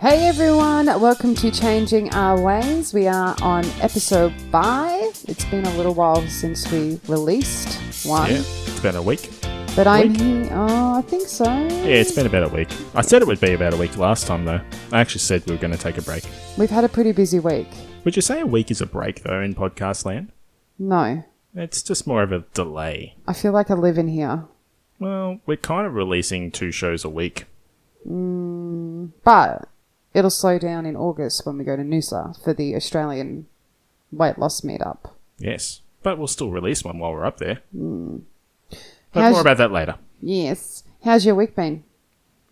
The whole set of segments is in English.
Hey everyone, welcome to Changing Our Ways. We are on episode 5. It's been a little while since we released one. Yeah, it's been a week. But I'm here. Oh, I think so. Yeah, it's been about a week. I said it would be about a week last time though. I actually said we were going to take a break. We've had a pretty busy week. Would you say a week is a break though in podcast land? No. It's just more of a delay. I feel like I live in here. Well, we're kind of releasing 2 shows a week. But it'll slow down in August when we go to Noosa for the Australian weight loss meetup. Yes, but we'll still release one while we're up there. But more about that later. Yes. How's your week been?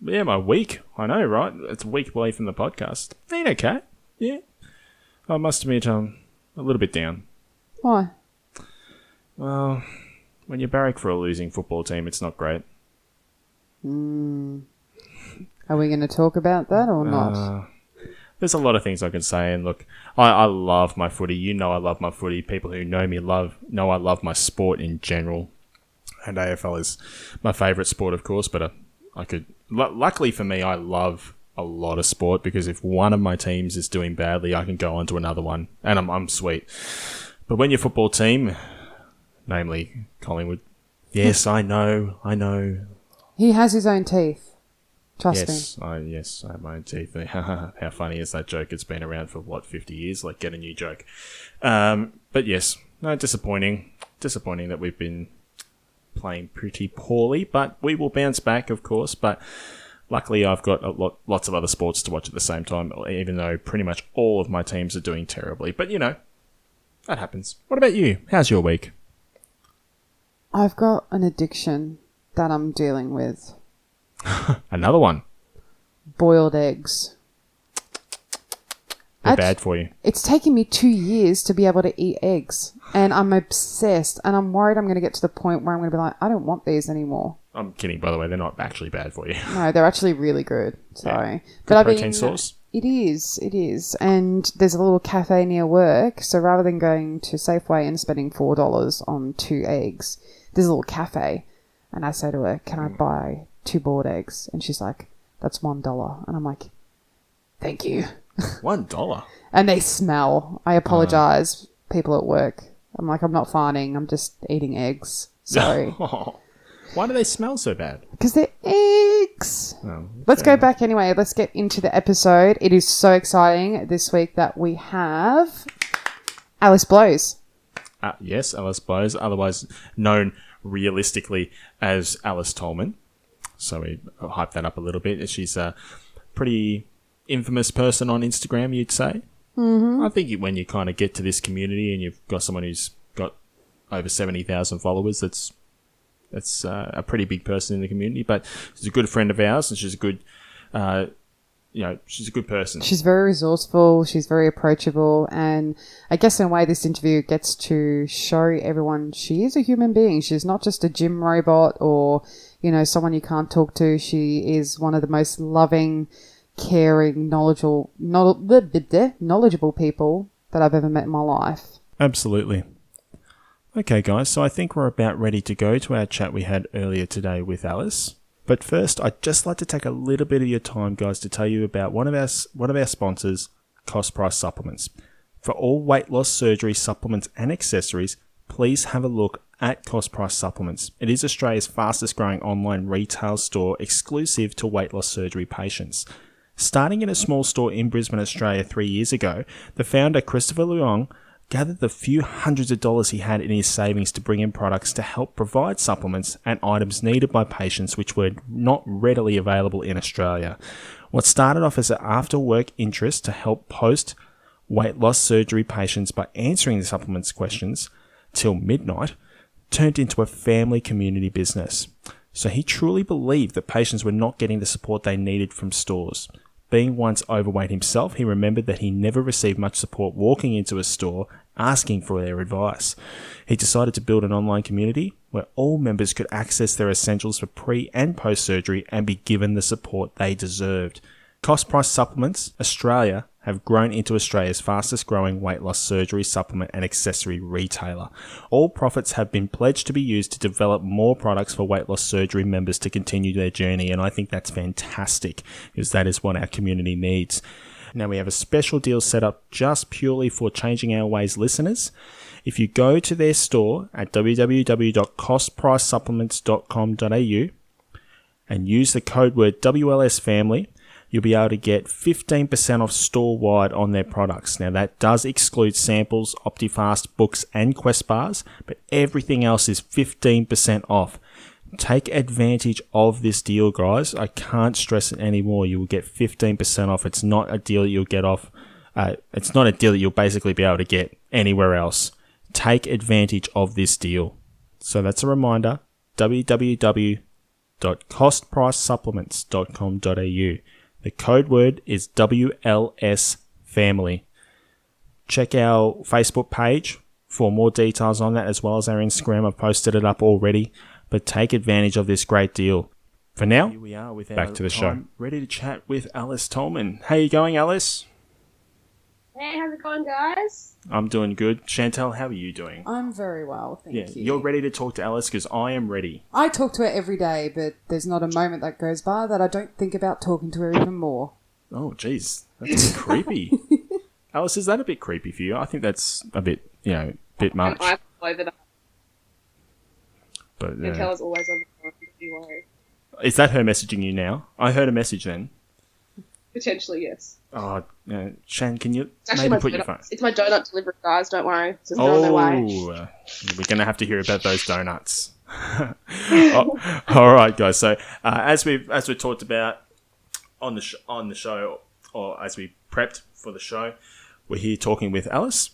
Yeah, my week. I know, right? It's a week away from the podcast. Been okay. Yeah. I must admit, I'm a little bit down. Why? Well, when you barrack for a losing football team, it's not great. Are we going to talk about that or not? There's a lot of things I can say, and look, I love my footy. You know I love my footy. People who know me know I love my sport in general. And AFL is my favourite sport, of course, but luckily for me, I love a lot of sport because if one of my teams is doing badly, I can go on to another one, and I'm sweet. But when your football team, namely Collingwood, yes, I know. He has his own teeth. Trust me. Yes, I have my own teeth. How funny is that joke? It's been around for, 50 years? Like, get a new joke. But yes, no, disappointing. Disappointing that we've been playing pretty poorly, but we will bounce back, of course. But luckily, I've got lots of other sports to watch at the same time, even though pretty much all of my teams are doing terribly. But, that happens. What about you? How's your week? I've got an addiction that I'm dealing with. Another one. Boiled eggs. They're bad for you. It's taken me 2 years to be able to eat eggs. And I'm obsessed. And I'm worried I'm going to get to the point where I'm going to be like, I don't want these anymore. I'm kidding, by the way. They're not actually bad for you. No, they're actually really good. Sorry. Yeah. But protein source? It is. And there's a little cafe near work. So rather than going to Safeway and spending $4 on 2 eggs, there's a little cafe. And I say to her, can I buy 2 boiled eggs? And she's like, that's $1. And I'm like, thank you. $1? And they smell. I apologize, people at work. I'm like, I'm not farting. I'm just eating eggs. Sorry. Why do they smell so bad? Because they're eggs. Oh, Let's go back anyway. Let's get into the episode. It is so exciting this week that we have Alice Blows. Yes, Alice Blows, otherwise known realistically as Alice Toleman. So we hype that up a little bit. She's a pretty infamous person on Instagram, you'd say. Mm-hmm. I think when you kind of get to this community and you've got someone who's got over 70,000 followers, that's a pretty big person in the community. But she's a good friend of ours, and she's a good, she's a good person. She's very resourceful. She's very approachable. And I guess in a way this interview gets to show everyone she is a human being. She's not just a gym robot or, someone you can't talk to. She is one of the most loving, caring, knowledgeable people that I've ever met in my life. Absolutely. Okay, guys, so I think we're about ready to go to our chat we had earlier today with Alice. But first, I'd just like to take a little bit of your time, guys, to tell you about one of our sponsors, Cost Price Supplements. For all weight loss surgery supplements and accessories, please have a look at Cost Price Supplements. It is Australia's fastest growing online retail store exclusive to weight loss surgery patients. Starting in a small store in Brisbane, Australia 3 years ago, the founder, Christopher Leong, gathered the few hundreds of dollars he had in his savings to bring in products to help provide supplements and items needed by patients which were not readily available in Australia. What started off as an after-work interest to help post-weight loss surgery patients by answering the supplements questions till midnight turned into a family community business. So he truly believed that patients were not getting the support they needed from stores. Being once overweight himself, he remembered that he never received much support walking into a store asking for their advice. He decided to build an online community where all members could access their essentials for pre and post-surgery and be given the support they deserved. Cost Price Supplements Australia have grown into Australia's fastest growing weight loss surgery, supplement and accessory retailer. All profits have been pledged to be used to develop more products for weight loss surgery members to continue their journey, and I think that's fantastic because that is what our community needs. Now we have a special deal set up just purely for Changing Our Ways listeners. If you go to their store at www.costpricesupplements.com.au and use the code word WLSFamily, you'll be able to get 15% off store-wide on their products. Now, that does exclude samples, Optifast, books, and Quest bars, but everything else is 15% off. Take advantage of this deal, guys. I can't stress it anymore. You will get 15% off. It's not a deal that you'll get off. It's not a deal that you'll basically be able to get anywhere else. Take advantage of this deal. So that's a reminder, www.costpricesupplements.com.au. The code word is WLS Family. Check our Facebook page for more details on that, as well as our Instagram. I've posted it up already, but take advantage of this great deal. For now, here we are with back to the show. Ready to chat with Alice Toleman. How you going, Alice? Hey, how's it going, guys? I'm doing good. Chantel, how are you doing? I'm very well, thank you. You're ready to talk to Alice because I am ready. I talk to her every day, but there's not a moment that goes by that I don't think about talking to her even more. Oh, geez. That's creepy. Alice, is that a bit creepy for you? I think that's a bit, bit much. I'm over that. But Chantel's always on the phone, don't you worry. Is that her messaging you now? I heard a message then. Potentially, yes. Oh, Shan, can you It's maybe put your phone? It's my donut delivery, guys. Don't worry. It's just on their way. We're going to have to hear about those donuts. All right, guys. So as we talked about on the show, or as we prepped for the show, we're here talking with Alice,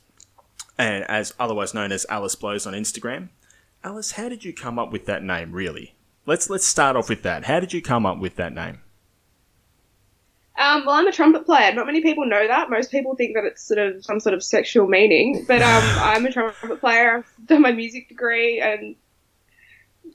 and as otherwise known as Alice Blows on Instagram. Alice, how did you come up with that name? Really? Let's start off with that. How did you come up with that name? Well, I'm a trumpet player. Not many people know that. Most people think that it's sort of some sort of sexual meaning. But I'm a trumpet player. I've done my music degree, and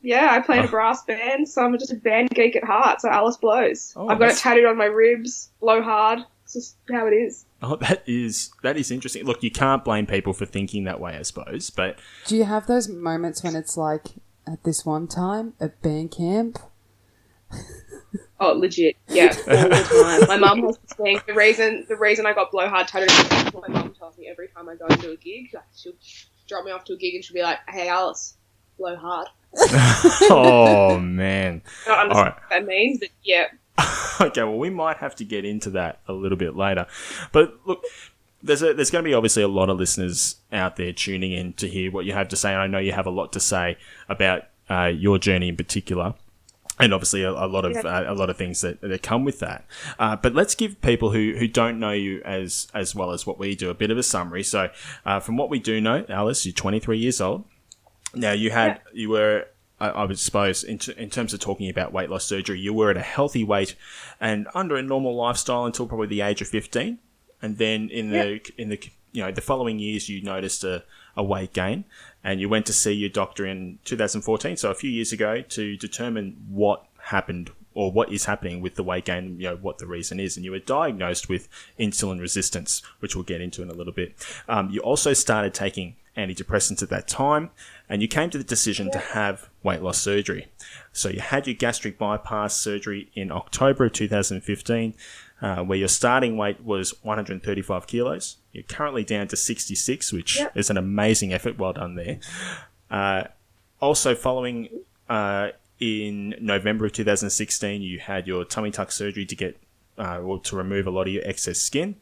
I play in a brass band. So I'm just a band geek at heart. So Alice Blows. I've got it tattooed on my ribs. Blow hard. It's just how it is. Oh, that is interesting. Look, you can't blame people for thinking that way, I suppose. But do you have those moments when it's like, at this one time at band camp? Oh, legit. Yeah, all the time. My mum has this thing. The reason I got blow hard tattooed is my mum tells me every time I go into a gig, like, she'll drop me off to a gig and she'll be like, "Hey, Alice, blow hard." Oh, man. I don't understand what that means, but yeah. Okay, well, we might have to get into that a little bit later. But look, there's going to be obviously a lot of listeners out there tuning in to hear what you have to say, and I know you have a lot to say about your journey in particular. And obviously a lot of things that come with that. But let's give people who don't know you as well as what we do a bit of a summary. So from what we do know, Alice, you're 23 years old. Now you were, I would suppose, in terms of talking about weight loss surgery, you were at a healthy weight and under a normal lifestyle until probably the age of 15. And then in the following years, you noticed a weight gain, and you went to see your doctor in 2014, so a few years ago, to determine what happened or what is happening with the weight gain, what the reason is. And you were diagnosed with insulin resistance, which we'll get into in a little bit. You also started taking antidepressants at that time, and you came to the decision to have weight loss surgery. So you had your gastric bypass surgery in October of 2015, where your starting weight was 135 kilos. You're currently down to 66, which is an amazing effort. Well done there. Also following in November of 2016, you had your tummy tuck surgery to get to remove a lot of your excess skin.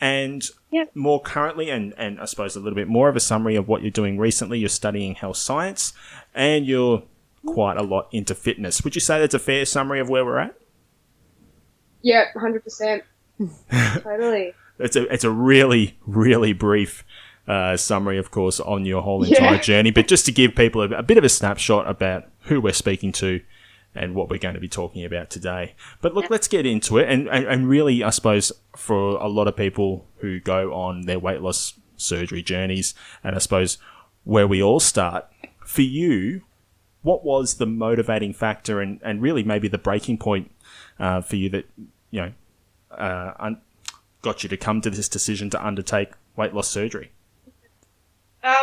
And more currently, and I suppose a little bit more of a summary of what you're doing recently, you're studying health science, and you're quite a lot into fitness. Would you say that's a fair summary of where we're at? Yeah, 100%. Totally. It's a really, really brief summary, of course, on your whole entire journey. But just to give people a bit of a snapshot about who we're speaking to and what we're going to be talking about today. But look, let's get into it. And really, I suppose, for a lot of people who go on their weight loss surgery journeys, and I suppose where we all start, for you, what was the motivating factor and really maybe the breaking point for you that, got you to come to this decision to undertake weight loss surgery?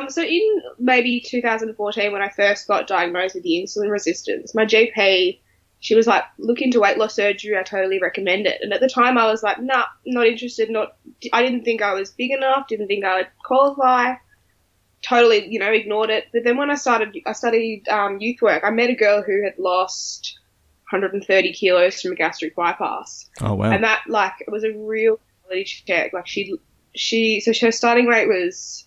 So in maybe 2014, when I first got diagnosed with the insulin resistance, my GP, she was like, look into weight loss surgery. I totally recommend it. And at the time I was like, nah, not interested. I didn't think I was big enough. Didn't think I would qualify. Totally, ignored it. But then when I studied youth work, I met a girl who had lost 130 kilos from a gastric bypass. Oh, wow. And that, it was a real quality check. So her starting weight was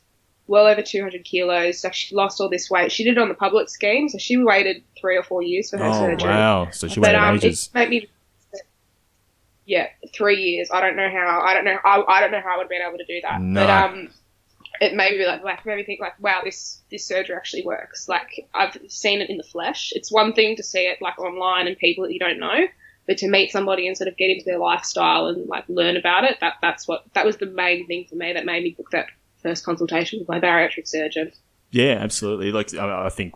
well over 200 kilos. So she lost all this weight. She did it on the public scheme, so she waited 3 or 4 years for her surgery. Oh, wow. So she waited ages. It made me, 3 years. I don't know how I would have been able to do that. No. But it made me made me think wow, this surgery actually works. I've seen it in the flesh. It's one thing to see it online and people that you don't know, but to meet somebody and sort of get into their lifestyle and learn about it, that was the main thing for me that made me book that first consultation with my bariatric surgeon. Yeah, absolutely. I think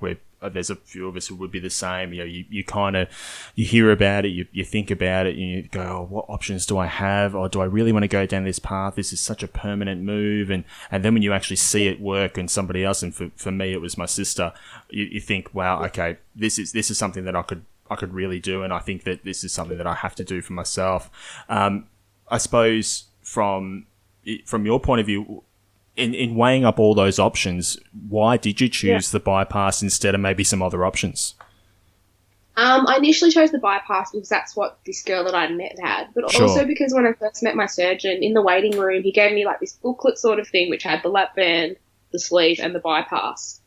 there's a few of us who would be the same. You kind of, you hear about it, you think about it, and you go, oh, what options do I have? Or do I really want to go down this path? This is such a permanent move. And then when you actually see it work in somebody else, and for me, it was my sister, you think, wow, okay, this is something that I could really do. And I think that this is something that I have to do for myself. I suppose from your point of view, in weighing up all those options, why did you choose the bypass instead of maybe some other options? I initially chose the bypass because that's what this girl that I met had, but also because when I first met my surgeon in the waiting room, he gave me this booklet sort of thing which had the lap band, the sleeve, and the bypass,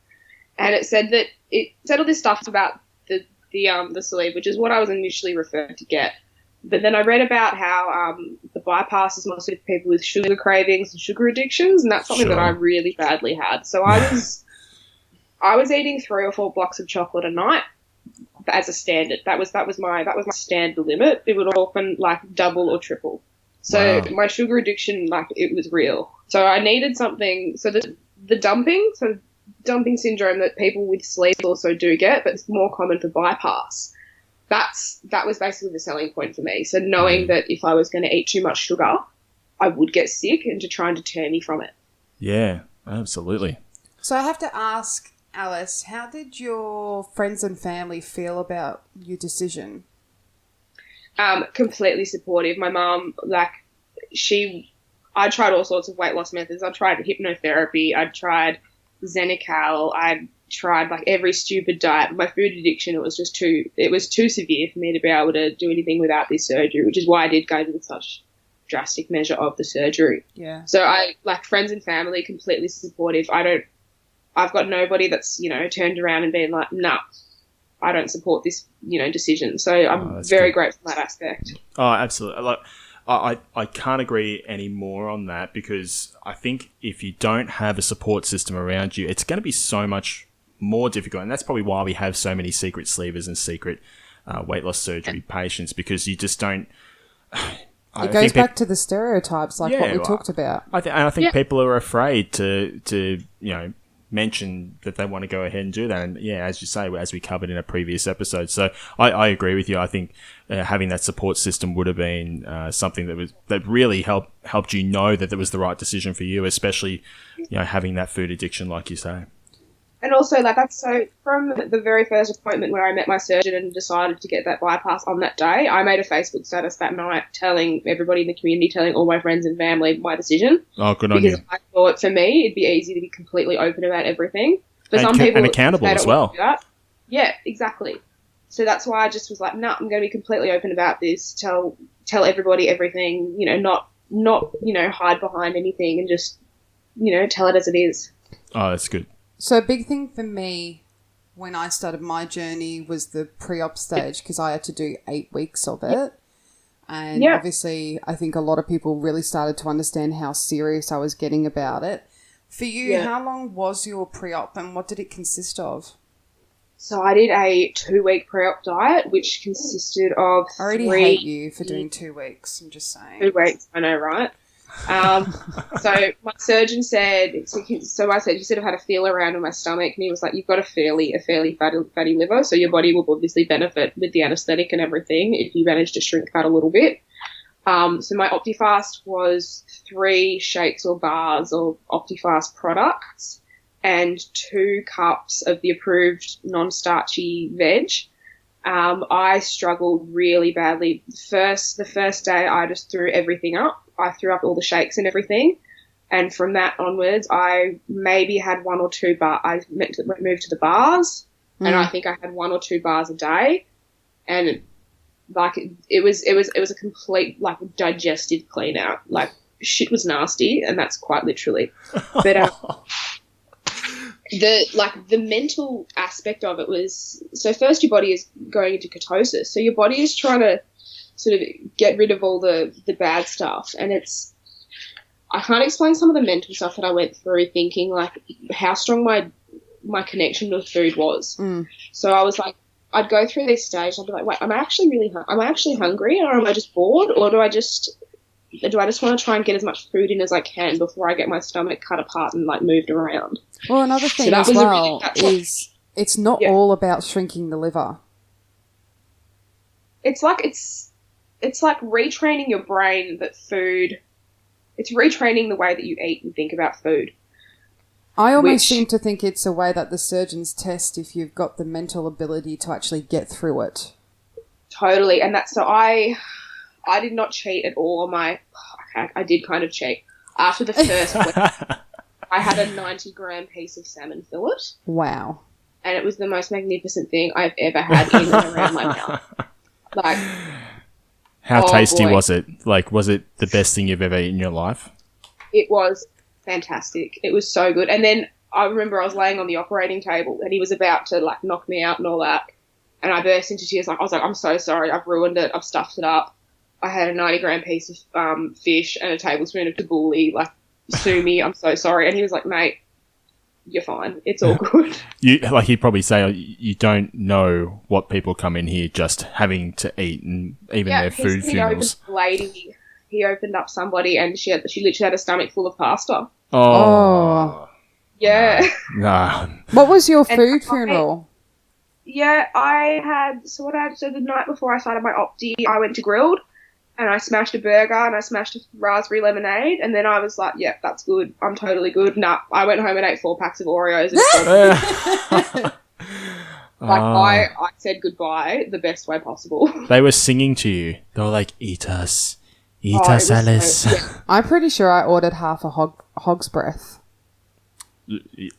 and it said all this stuff about the sleeve, which is what I was initially referred to get. But then I read about how the bypass is mostly for people with sugar cravings and sugar addictions, and that's something that I really badly had. So I was eating 3 or 4 blocks of chocolate a night as a standard. That was my standard limit. It would often double or triple. So my sugar addiction, it was real. So I needed something. So the dumping syndrome that people with sleeves also do get, but it's more common for bypass. That was basically the selling point for me. So knowing that if I was going to eat too much sugar, I would get sick, and to try and deter me from it. Yeah, absolutely. So I have to ask, Alice, how did your friends and family feel about your decision? Completely supportive. My mum, I tried all sorts of weight loss methods. I tried hypnotherapy. I tried Xenical. I tried every stupid diet. My food addiction, it was too severe for me to be able to do anything without this surgery, which is why I did go to such drastic measure of the surgery. Yeah. So I friends and family completely supportive. I've got nobody that's, turned around and been like, nah, I don't support this, decision. So I'm very grateful for that aspect. Oh, absolutely. I can't agree any more on that, because I think if you don't have a support system around you, it's going to be so much more difficult. And that's probably why we have so many secret sleevers and secret weight loss surgery patients, because you just don't... It goes back to the stereotypes, what we talked about. I think people are afraid to mention that they want to go ahead and do that. And as you say, as we covered in a previous episode. So I agree with you. I think having that support system would have been something that really helped you know that it was the right decision for you, especially having that food addiction, like you say. And also, that's so from the very first appointment where I met my surgeon and decided to get that bypass on that day, I made a Facebook status that night telling everybody in the community, telling all my friends and family my decision. Oh, good on you. Because I thought for me, it'd be easy to be completely open about everything. For some people, and accountable as well. Yeah, exactly. So that's why I just was like, no, I'm going to be completely open about this. Tell everybody everything. Not hide behind anything, and just tell it as it is. Oh, that's good. So a big thing for me when I started my journey was the pre-op stage, because I had to do 8 weeks of it. And obviously I think a lot of people really started to understand how serious I was getting about it. For you, how long was your pre-op and what did it consist of? So I did a 2-week pre-op diet, which consisted of I already hate you for doing 2 weeks, I'm just saying. 2 weeks, I know, right? So my surgeon said, he said I've had a feel around in my stomach, and he was like, you've got a fairly fatty liver, so your body will obviously benefit with the anaesthetic and everything if you manage to shrink that a little bit. So my Optifast was 3 shakes or bars of Optifast products and 2 cups of the approved non-starchy veg. I struggled really badly. The first day I just threw everything up. I threw up all the shakes and everything. And from that onwards, I maybe had 1 or 2 I moved to the bars, and I think I had 1 or 2 bars a day. And like it was a complete like digestive clean out. Like shit was nasty, and that's quite literally. But the mental aspect of it was, so first your body is going into ketosis, so your body is trying to sort of get rid of all the bad stuff, and I can't explain some of the mental stuff that I went through, thinking like how strong my connection with food was. So I was like, I'd go through this stage, I'd be like, wait, am I actually hungry, or am I just bored, or do I just want to try and get as much food in as I can before I get my stomach cut apart and like moved around? Well, another thing as well is it's not all about shrinking the liver. It's like retraining your brain that food. It's retraining the way that you eat and think about food. I almost seem to think it's a way that the surgeons test if you've got the mental ability to actually get through it. Totally, and that's so I did not cheat at all on my. I did kind of cheat after the first week. I had a 90-gram piece of salmon fillet. Wow! And it was the most magnificent thing I've ever had in and around my mouth. Like, how tasty was it? Like, was it the best thing you've ever eaten in your life? It was fantastic. It was so good. And then I remember I was laying on the operating table and he was about to like knock me out and all that. And I burst into tears. I was like, I'm so sorry. I've ruined it. I've stuffed it up. I had a 90-gram piece of fish and a tablespoon of tabbouleh. Like, sue me. I'm so sorry. And he was like, mate, you're fine. It's all good. He'd probably say, you don't know what people come in here just having to eat, and even their food funerals. He opened up somebody and she literally had a stomach full of pasta. Oh. Yeah. Nah. What was your food funeral? I had, so the night before I started my Opti, I went to Grilled and I smashed a burger and I smashed a raspberry lemonade, and then I was like, yeah, that's good. I'm totally good. Nah, I went home and ate 4 packs of Oreos. And I said goodbye the best way possible. They were singing to you. They were like, eat us, Alice. I'm pretty sure I ordered half a hog's breath.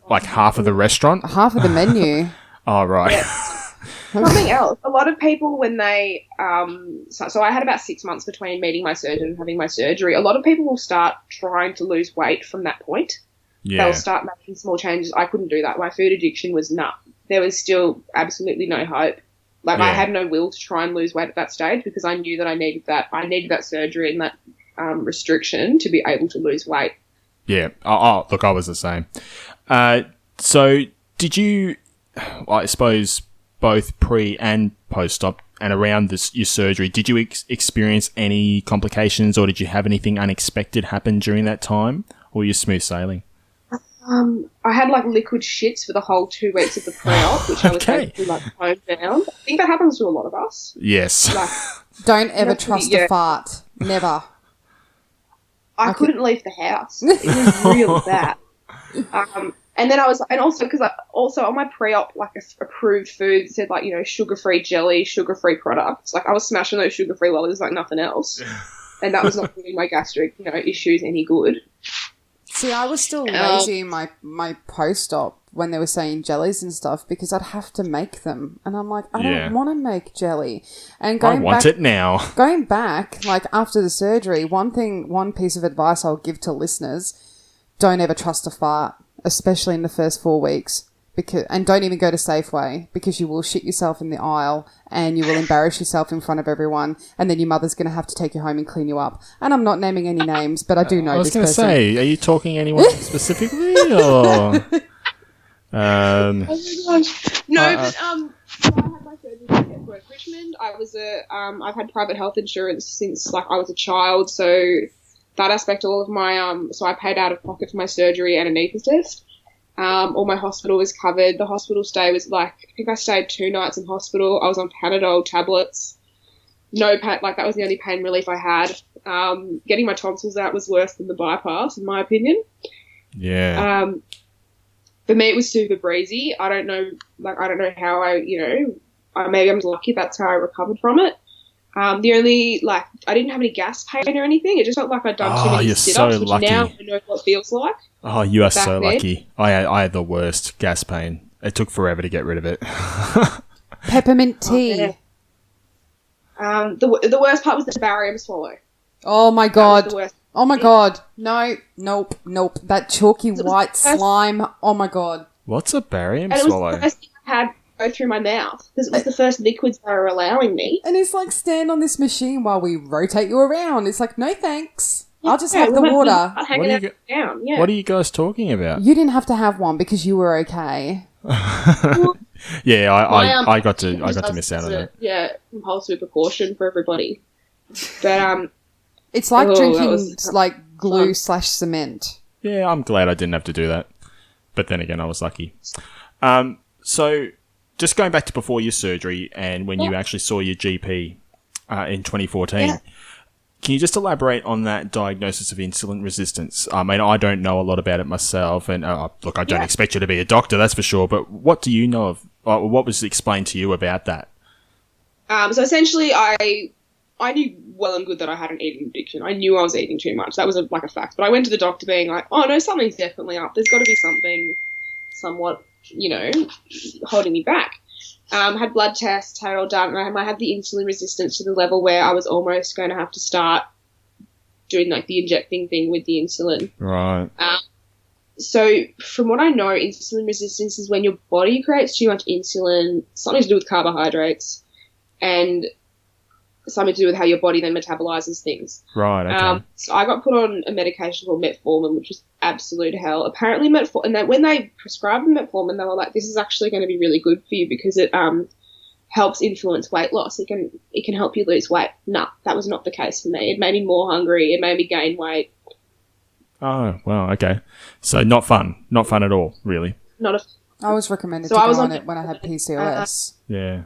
Like half of the restaurant? Half of the menu. Oh, right. Yeah. Something else. A lot of people when they, so I had about 6 months between meeting my surgeon and having my surgery. A lot of people will start trying to lose weight from that point. Yeah. They'll start making small changes. I couldn't do that. My food addiction was nut. There was still absolutely no hope. Like, I had no will to try and lose weight at that stage because I knew that I needed that surgery and that restriction to be able to lose weight. Yeah. Oh, look, I was the same. So did you, I suppose, both pre and post-op and around your surgery, did you experience any complications, or did you have anything unexpected happen during that time, or were you smooth sailing? I had like liquid shits for the whole 2 weeks of the pre-op, which I was able to like hone down. I think that happens to a lot of us. Yes. Like, don't ever trust a fart. Never. I couldn't leave the house. It was real bad. And then I was, and also because on my pre-op, like approved food said like, sugar-free jelly, sugar-free products. Like I was smashing those sugar-free lollies like nothing else. And that was not giving my gastric, issues any good. See, I was still lazy in my post-op when they were saying jellies and stuff because I'd have to make them. And I'm like, I don't want to make jelly. And I want it now. Going back, like after the surgery, one piece of advice I'll give to listeners, don't ever trust a fart, especially in the first 4 weeks. And don't even go to Safeway because you will shit yourself in the aisle and you will embarrass yourself in front of everyone, and then your mother's going to have to take you home and clean you up. And I'm not naming any names, but I do know this person. I was going to say, are you talking anyone specifically? Or? Oh my gosh. No, but so I had my surgery at Work Richmond. I've had private health insurance since like I was a child, so that aspect, all of my so I paid out of pocket for my surgery and a anaesthetist. All my hospital was covered. The hospital stay was I think I stayed 2 nights in hospital. I was on Panadol tablets. No pain, that was the only pain relief I had. Getting my tonsils out was worse than the bypass, in my opinion. Yeah. For me, it was super breezy. I don't know how maybe I'm lucky that's how I recovered from it. The only, I didn't have any gas pain or anything. It just felt like I'd done too many sit-ups, so which lucky. now I know what it feels like. Oh, you are so then. lucky. I had the worst gas pain. It took forever to get rid of it. Peppermint tea. Oh, yeah. The worst part was the barium swallow. Oh my That god. was the worst. Oh my god. No. Nope. That chalky white slime. Oh my god. What's a barium And it swallow? was the first thing I had go through my mouth because it was the first liquids they were allowing me. And it's like, stand on this machine while we rotate you around. It's like, no thanks. I'll just have we the went water. hanging out down. Yeah. What are you guys talking about? You didn't have to have one because you were okay. Yeah, I got to Compulsive miss out on it. Yeah, compulsory precaution for everybody. But It's like that drinking was like glue / cement. Yeah, I'm glad I didn't have to do that. But then again, I was lucky. So, just going back to before your surgery and when you actually saw your GP in 2014, can you just elaborate on that diagnosis of insulin resistance? I mean, I don't know a lot about it myself, and look, I don't expect you to be a doctor, that's for sure, but what do you know of, what was explained to you about that? So essentially, I knew well and good that I had an eating addiction. I knew I was eating too much. That was a fact. But I went to the doctor being like, oh no, something's definitely up. There's got to be something somewhat, holding me back. Had blood tests, had it all done, and I had the insulin resistance to the level where I was almost going to have to start doing like the injecting thing with the insulin. Right. So from what I know, insulin resistance is when your body creates too much insulin, something to do with carbohydrates, and something to do with how your body then metabolizes things. Right, okay. So I got put on a medication called metformin, which was absolute hell. Apparently metformin, and when they prescribed the metformin, they were like, this is actually going to be really good for you because it helps influence weight loss. It can help you lose weight. No, that was not the case for me. It made me more hungry. It made me gain weight. Oh, wow, okay. So not fun. Not fun at all, really. I was recommended to go on it when I had PCOS. Yeah.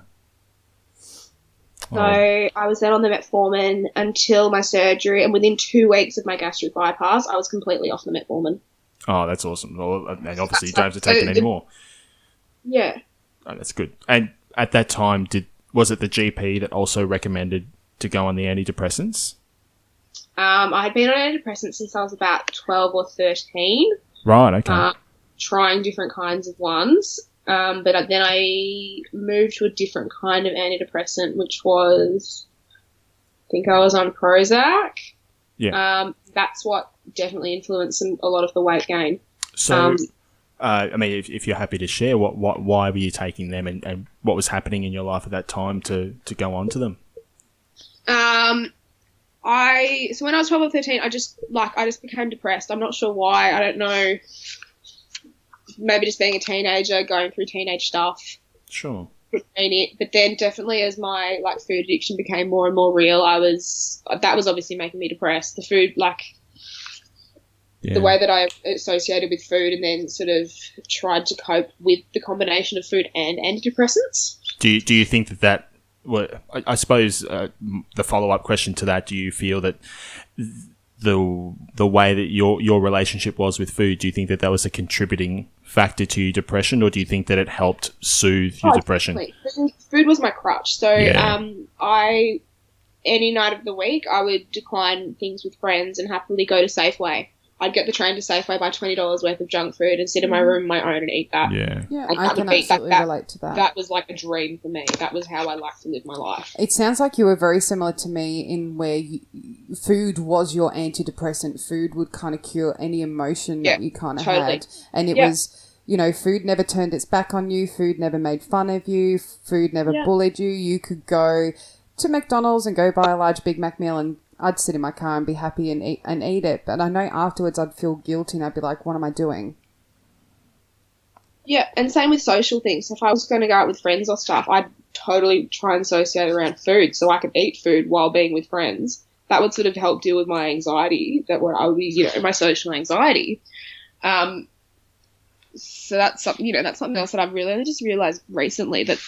So I was then on the metformin until my surgery, and within 2 weeks of my gastric bypass, I was completely off the metformin. Oh, that's awesome. Well, and obviously you don't have to take it anymore. Yeah. Oh, that's good. And at that time, was it the GP that also recommended to go on the antidepressants? I had been on antidepressants since I was about 12 or 13. Right, okay. Trying different kinds of ones. But then I moved to a different kind of antidepressant, which was, I think I was on Prozac. Yeah. That's what definitely influenced a lot of the weight gain. So, I mean, if you're happy to share, why were you taking them and what was happening in your life at that time to go on to them? So when I was 12 or 13, I just became depressed. I'm not sure why. I don't know. Maybe just being a teenager, going through teenage stuff. Sure. But then definitely as my food addiction became more and more real, that was obviously making me depressed. The food, the way that I associated with food, and then sort of tried to cope with the combination of food and antidepressants. Do you think that well, I suppose the follow-up question to that, do you feel that the way that your relationship was with food, do you think that was a contributing factor to your depression, or do you think that it helped soothe your depression? Definitely. Food was my crutch. So any night of the week, I would decline things with friends and happily go to Safeway. I'd get the train to Safeway, buy $20 worth of junk food and sit in my room on my own and eat that. Yeah, I can absolutely relate to that. That was like a dream for me. That was how I liked to live my life. It sounds like you were very similar to me in where food was your antidepressant. Food would kind of cure any emotion that you kind of had. And it was, food never turned its back on you. Food never made fun of you. Food never bullied you. You could go to McDonald's and go buy a large Big Mac meal, and I'd sit in my car and be happy and eat it. But I know afterwards I'd feel guilty and I'd be like, what am I doing? Yeah, and same with social things. If I was going to go out with friends or stuff, I'd totally try and associate around food so I could eat food while being with friends. That would sort of help deal with my anxiety, my social anxiety. So that's something, that's something else that I've really just realised recently, that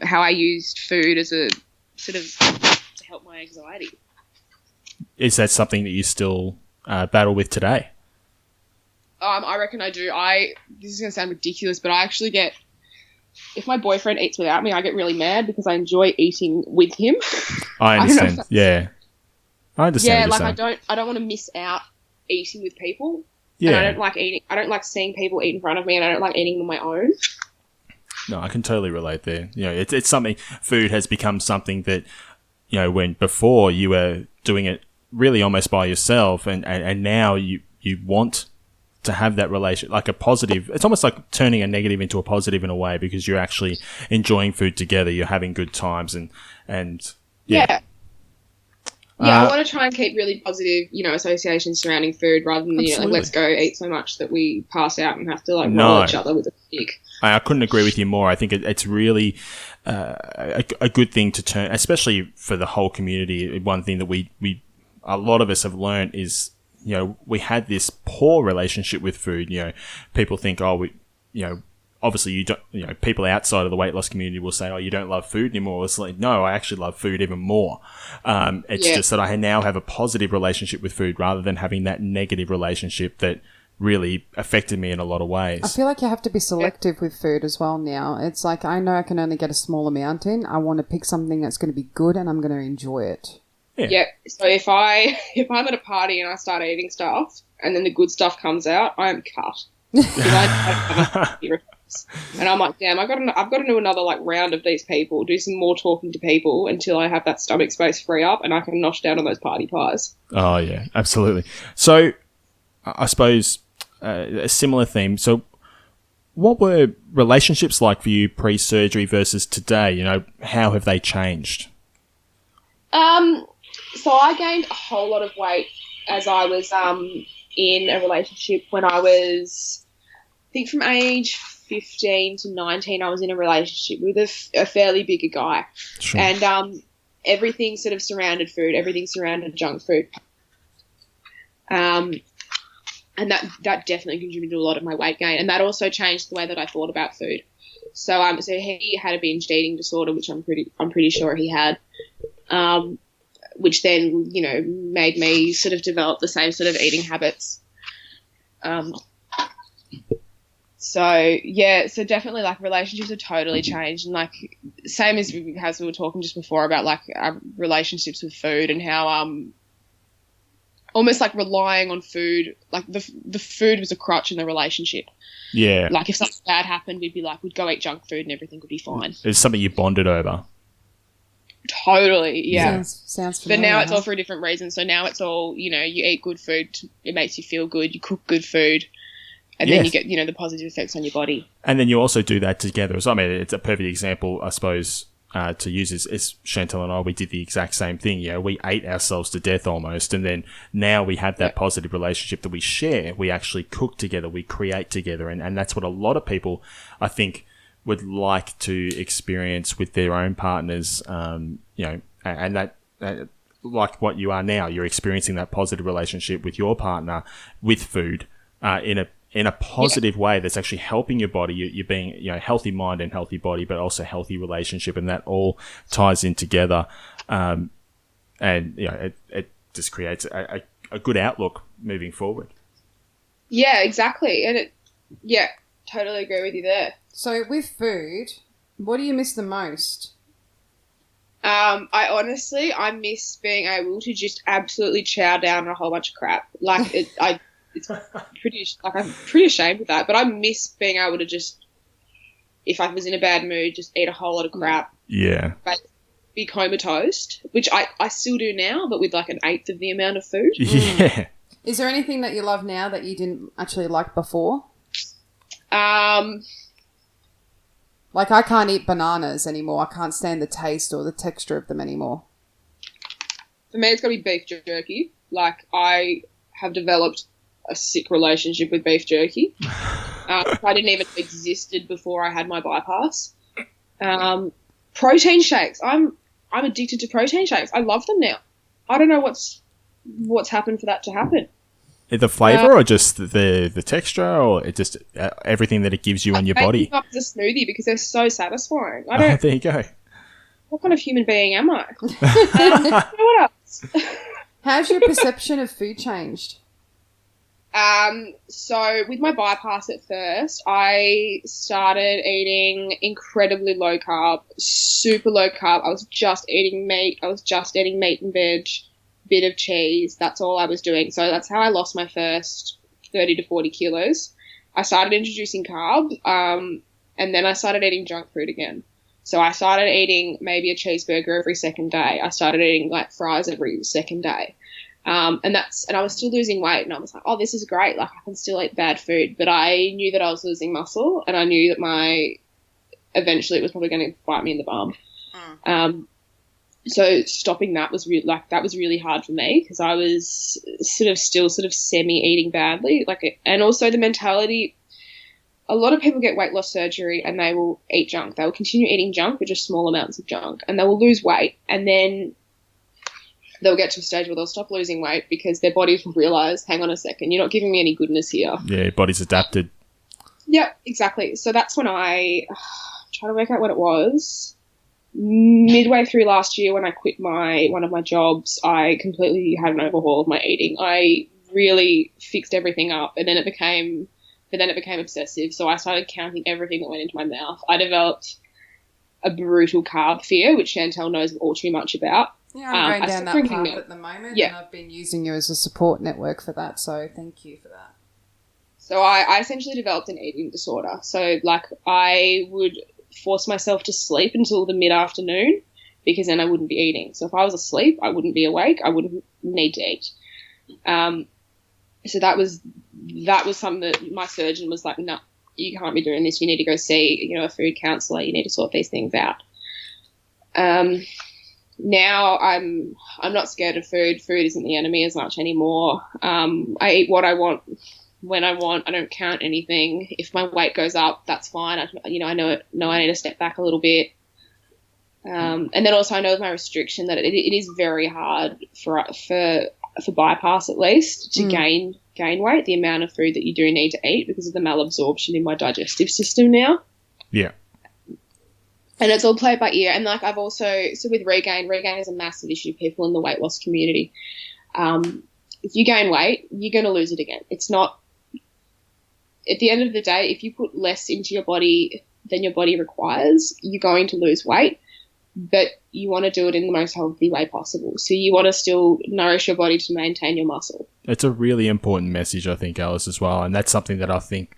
how I used food as a sort of to help my anxiety. is that something that you still battle with today? I reckon I do. This is going to sound ridiculous, but I actually get, if my boyfriend eats without me, I get really mad because I enjoy eating with him. I understand. Yeah. I understand. Yeah, what like you're saying. I don't want to miss out eating with people. Yeah. And I don't like seeing people eat in front of me, and I don't like eating on my own. No, I can totally relate there. You know, it's something, food has become something that, you know, when before you were doing it really almost by yourself, and now you want to have that relation, like a positive, it's almost like turning a negative into a positive in a way, because you're actually enjoying food together, you're having good times, and Yeah, I want to try and keep really positive, associations surrounding food, rather than let's go eat so much that we pass out and have to roll each other with a stick. I couldn't agree with you more. I think it's really a good thing to turn, especially for the whole community. One thing that we a lot of us have learned is, we had this poor relationship with food. People think, obviously you don't, people outside of the weight loss community will say, oh, you don't love food anymore. It's like, no, I actually love food even more. It's just that I now have a positive relationship with food rather than having that negative relationship that really affected me in a lot of ways. I feel like you have to be selective with food as well now. It's like, I know I can only get a small amount in. I want to pick something that's going to be good and I'm going to enjoy it. Yeah. So if I'm at a party and I start eating stuff and then the good stuff comes out, I'm cut. And I'm like, damn, I've got to do another round of these people, do some more talking to people until I have that stomach space free up and I can nosh down on those party pies. Oh yeah, absolutely. So I suppose a similar theme. So what were relationships like for you pre-surgery versus today? How have they changed? So I gained a whole lot of weight as I was in a relationship when I was, I think from age 15 to 19, I was in a relationship with a fairly bigger guy. Sure. And everything sort of surrounded food, everything surrounded junk food. And that definitely contributed to a lot of my weight gain. And that also changed the way that I thought about food. So he had a binge eating disorder, which I'm pretty sure he had. Which then, made me sort of develop the same sort of eating habits. So definitely relationships have totally changed, and same as we were talking just before about our relationships with food and how almost relying on food, the food was a crutch in the relationship. Yeah. If something bad happened, we'd go eat junk food and everything would be fine. It's something you bonded over. Totally, yeah. Sounds familiar. But now it's all for a different reason. So now it's all, you eat good food, it makes you feel good, you cook good food, and then you get, the positive effects on your body. And then you also do that together. So, I mean, it's a perfect example, I suppose, to use is Chantal and I, we did the exact same thing. We ate ourselves to death almost. And then now we have that positive relationship that we share. We actually cook together, we create together. And that's what a lot of people, I think, would like to experience with their own partners, and that like what you are now, you're experiencing that positive relationship with your partner with food, in a positive way that's actually helping your body. You're being, healthy mind and healthy body, but also healthy relationship, and that all ties in together. And it just creates a good outlook moving forward. Yeah, exactly. And totally agree with you there. So with food, what do you miss the most? I miss being able to just absolutely chow down on a whole bunch of crap. It's pretty, I'm pretty ashamed of that, but I miss being able to just, if I was in a bad mood, just eat a whole lot of crap. Yeah. But be comatose, which I still do now, but with an eighth of the amount of food. Yeah. Is there anything that you love now that you didn't actually like before? I can't eat bananas anymore. I can't stand the taste or the texture of them anymore. For me, it's got to be beef jerky. I have developed a sick relationship with beef jerky. I didn't even know existed before I had my bypass. Protein shakes. I'm addicted to protein shakes. I love them now. I don't know what's happened for that to happen. The flavour or just the texture, or it just everything that it gives you in your body? I make them up as a smoothie because they're so satisfying. There you go. What kind of human being am I? What else? How's your perception of food changed? So with my bypass at first, I started eating incredibly low carb, super low carb. I was just eating meat. I was just eating meat and veg, bit of cheese. That's all I was doing. So that's how I lost my first 30 to 40 kilos. I started introducing carbs, and then I started eating junk food again. So I started eating maybe a cheeseburger every second day. I started eating like fries every second day. And I was still losing weight, and I was like, oh, this is great. Like, I can still eat bad food, but I knew that I was losing muscle, and I knew that eventually it was probably going to bite me in the bum. So stopping that was really hard for me, because I was still semi eating badly. And also the mentality, a lot of people get weight loss surgery and they will eat junk. They will continue eating junk, but just small amounts of junk, and they will lose weight, and then they'll get to a stage where they'll stop losing weight because their bodies will realise, hang on a second, you're not giving me any goodness here. Yeah, body's adapted. Yeah, exactly. So that's when I try to work out what it was. Midway through last year, when I quit one of my jobs, I completely had an overhaul of my eating. I really fixed everything up, and then it became obsessive. So I started counting everything that went into my mouth. I developed a brutal carb fear, which Chantel knows all too much about. Yeah, I'm going down that path at the moment, yeah. And I've been using you as a support network for that, so thank you for that. So I essentially developed an eating disorder. So, I would force myself to sleep until the mid-afternoon, because then I wouldn't be eating. So if I was asleep, I wouldn't be awake. I wouldn't need to eat. So that was something that my surgeon was like, no, you can't be doing this. You need to go see, a food counsellor. You need to sort these things out. Now I'm not scared of food. Food isn't the enemy as much anymore. I eat what I want when I want. I don't count anything. If my weight goes up, that's fine. I know I need to step back a little bit. And then also I know with my restriction that it is very hard for bypass, at least, to gain weight, the amount of food that you do need to eat, because of the malabsorption in my digestive system now. Yeah. And it's all played by ear. And I've also, so with regain is a massive issue for people in the weight loss community. If you gain weight, you're going to lose it again. It's not, at the end of the day, if you put less into your body than your body requires, you're going to lose weight, but you want to do it in the most healthy way possible. So you want to still nourish your body to maintain your muscle. It's a really important message, I think, Alice, as well. And that's something that I think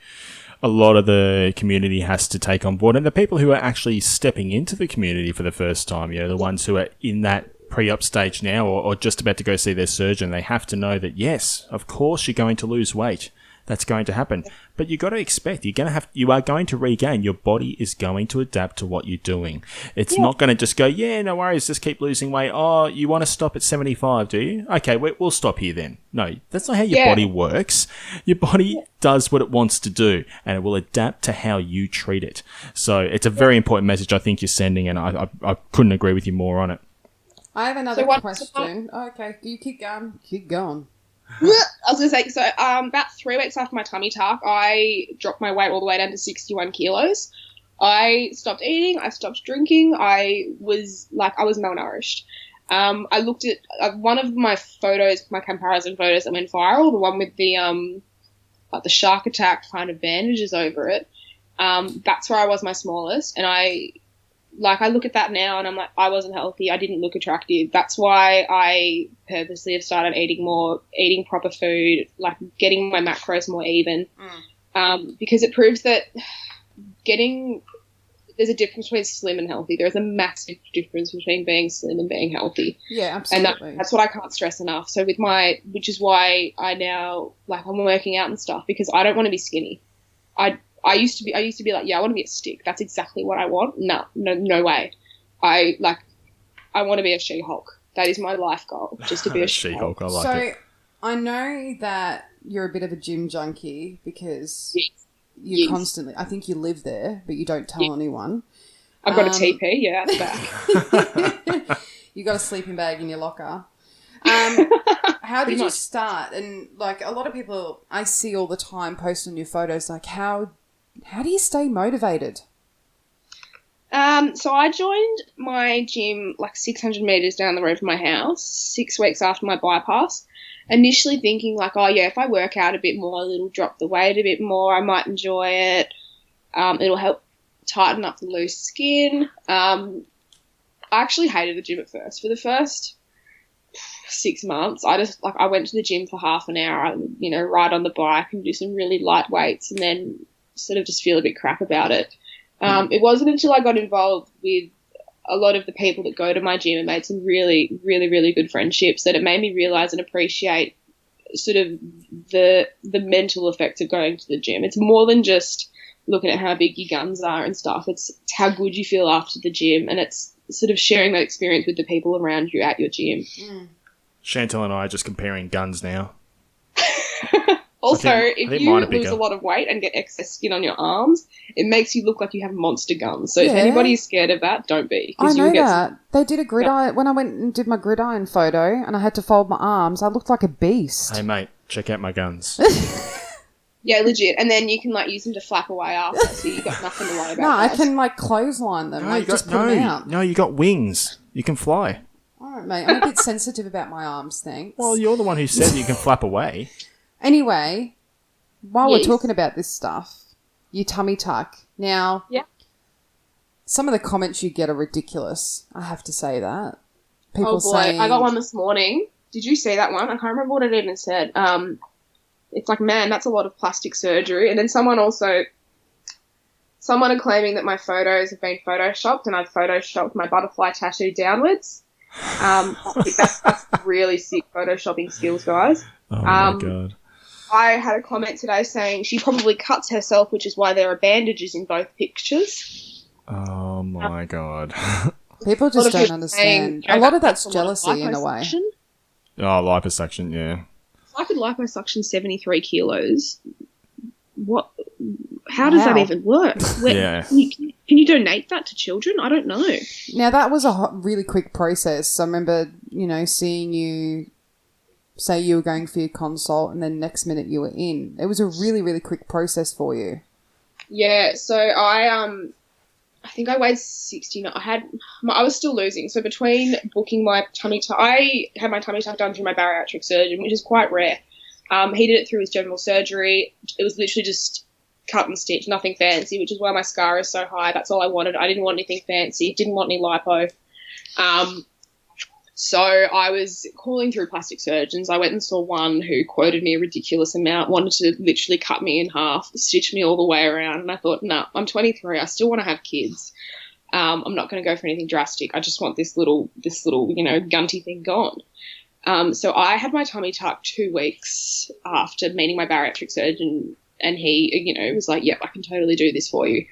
a lot of the community has to take on board. And the people who are actually stepping into the community for the first time, the ones who are in that pre-op stage now, or just about to go see their surgeon, they have to know that, yes, of course you're going to lose weight. That's going to happen. But you got to expect you are going to regain. Your body is going to adapt to what you're doing. It's not going to just go, yeah, no worries, just keep losing weight. Oh, you want to stop at 75, do you? Okay, we'll stop here then. No, that's not how your body works. Your body does what it wants to do, and it will adapt to how you treat it. So it's a very important message I think you're sending, and I couldn't agree with you more on it. I have another question. Okay, you keep going. Keep going. I was going to say, so about 3 weeks after my tummy tuck, I dropped my weight all the way down to 61 kilos. I stopped eating. I stopped drinking. I was malnourished. I looked at one of my photos, my comparison photos that went viral, the one with the the shark attack kind of bandages over it. That's where I was my smallest, and I look at that now and I'm like, I wasn't healthy. I didn't look attractive. That's why I purposely have started eating proper food, getting my macros more even, because it proves that there's a difference between slim and healthy. There's a massive difference between being slim and being healthy. Yeah, absolutely. And that's what I can't stress enough. So which is why I now, I'm working out and stuff, because I don't want to be skinny. I used to be like, yeah, I want to be a stick. That's exactly what I want. No way. I want to be a She-Hulk. That is my life goal, just to be a She-Hulk. I like it. So I know that you're a bit of a gym junkie because you constantly, I think you live there, but you don't tell anyone. I've got a TP, out the back. You got a sleeping bag in your locker. How did you start? And a lot of people I see all the time post on your photos, how do you stay motivated? So I joined my gym like 600 meters down the road from my house 6 weeks after my bypass. Initially thinking like, oh yeah, if I work out a bit more, it'll drop the weight a bit more. I might enjoy it. It'll help tighten up the loose skin. I actually hated the gym at first. For the first 6 months, I went to the gym for half an hour, ride on the bike and do some really light weights, and then sort of just feel a bit crap about it. It wasn't until I got involved with a lot of the people that go to my gym and made some really, really, really good friendships that it made me realize and appreciate sort of the mental effects of going to the gym. It's more than just looking at how big your guns are and stuff. It's how good you feel after the gym, and it's sort of sharing that experience with the people around you at your gym. Chantal and I are just comparing guns now. Also, if you lose bigger. a lot of weight and get excess skin on your arms, it makes you look like you have monster guns. So if anybody is scared of that, don't be. I know that. They did a gridiron. When I went and did my gridiron photo and I had to fold my arms, I looked like a beast. Hey, mate, check out my guns. Yeah, legit. And then you can use them to flap away after, so you got nothing to worry about. No, I can clothesline them. Just put them out. No, you got wings. You can fly. All right, mate. I'm a bit sensitive about my arms, thanks. Well, you're the one who said you can flap away. Anyway, while we're talking about this stuff, your tummy tuck. Now, some of the comments you get are ridiculous. I have to say that. People saying, I got one this morning. Did you see that one? I can't remember what it even said. It's like, man, that's a lot of plastic surgery. And then someone are claiming that my photos have been photoshopped and I've photoshopped my butterfly tattoo downwards. That's really sick photoshopping skills, guys. Oh, my God. I had a comment today saying she probably cuts herself, which is why there are bandages in both pictures. Oh, my God. People just don't understand. A lot of that's jealousy in a way. Oh, liposuction, yeah. If I could liposuction 73 kilos, how does that even work? Can you donate that to children? I don't know. Now, that was a really quick process. I remember, seeing you say you were going for your consult and then next minute you were in. It was a really, really quick process for you. Yeah, so I think I weighed 69. I was still losing. So between booking my tummy tuck, I had my tummy tuck done through my bariatric surgeon, which is quite rare. He did it through his general surgery. It was literally just cut and stitch, nothing fancy, which is why my scar is so high. That's all I wanted. I didn't want anything fancy. Didn't want any lipo. So I was calling through plastic surgeons. I went and saw one who quoted me a ridiculous amount, wanted to literally cut me in half, stitch me all the way around. And I thought, no, I'm 23. I still want to have kids. I'm not going to go for anything drastic. I just want this little, gunty thing gone. So I had my tummy tuck 2 weeks after meeting my bariatric surgeon, and he, was like, yep, I can totally do this for you.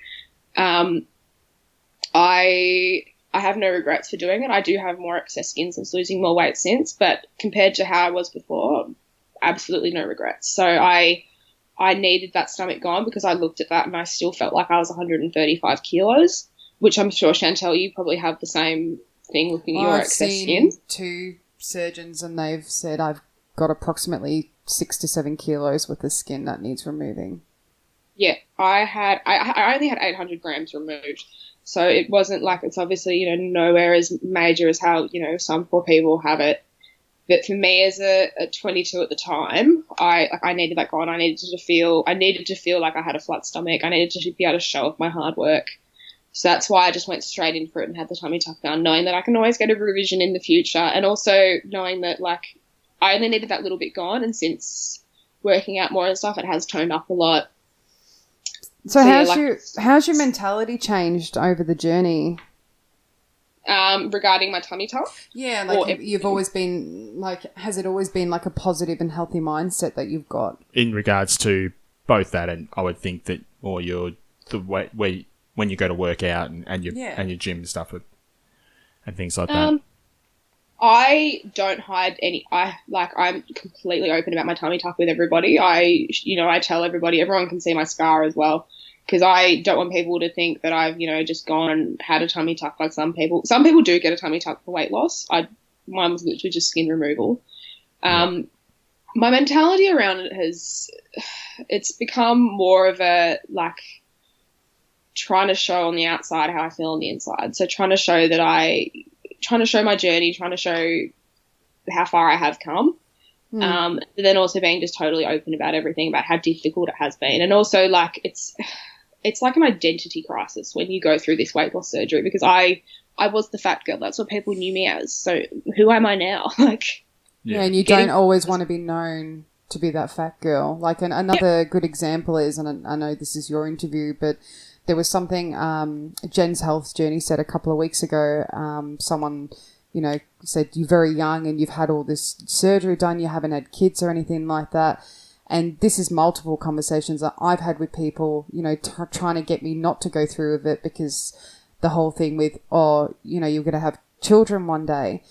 I have no regrets for doing it. I do have more excess skin since losing more weight since, but compared to how I was before, absolutely no regrets. So I needed that stomach gone because I looked at that and I still felt like I was 135 kilos, which I'm sure, Chantel, you probably have the same thing looking at your excess skin. I've seen 2 surgeons and they've said I've got approximately 6 to 7 kilos worth of skin that needs removing. Yeah, I only had 800 grams removed. So it wasn't like it's obviously, nowhere as major as how, some poor people have it. But for me as a 22 at the time, I needed that gone. I needed to feel like I had a flat stomach. I needed to be able to show off my hard work. So that's why I just went straight in for it and had the tummy tuck done, knowing that I can always get a revision in the future. And also knowing that, I only needed that little bit gone. And since working out more and stuff, it has toned up a lot. So how's your mentality changed over the journey? Regarding my tummy tuck? Yeah, you've always been, has it always been a positive and healthy mindset that you've got? In regards to both that, and I would think that, or the way when you go to work out and your gym and stuff and things like that. I don't hide any. I'm completely open about my tummy tuck with everybody. I tell everybody. Everyone can see my scar as well, because I don't want people to think that I've just gone and had a tummy tuck like some people. Some people do get a tummy tuck for weight loss. Mine was literally just skin removal. My mentality around it it's become more of a trying to show on the outside how I feel on the inside. So trying to show my journey, trying to show how far I have come. But then also being just totally open about everything, about how difficult it has been. And also, like, it's like an identity crisis when you go through this weight loss surgery, because I was the fat girl. That's what people knew me as. So who am I now? Like, yeah, and you don't always want to be known to be that fat girl. Like, another good example is, and I know this is your interview, but there was something Jen's Health Journey said a couple of weeks ago. Someone, said you're very young and you've had all this surgery done, you haven't had kids or anything like that. And this is multiple conversations that I've had with people, trying to get me not to go through with it, because the whole thing with, you're going to have children one day.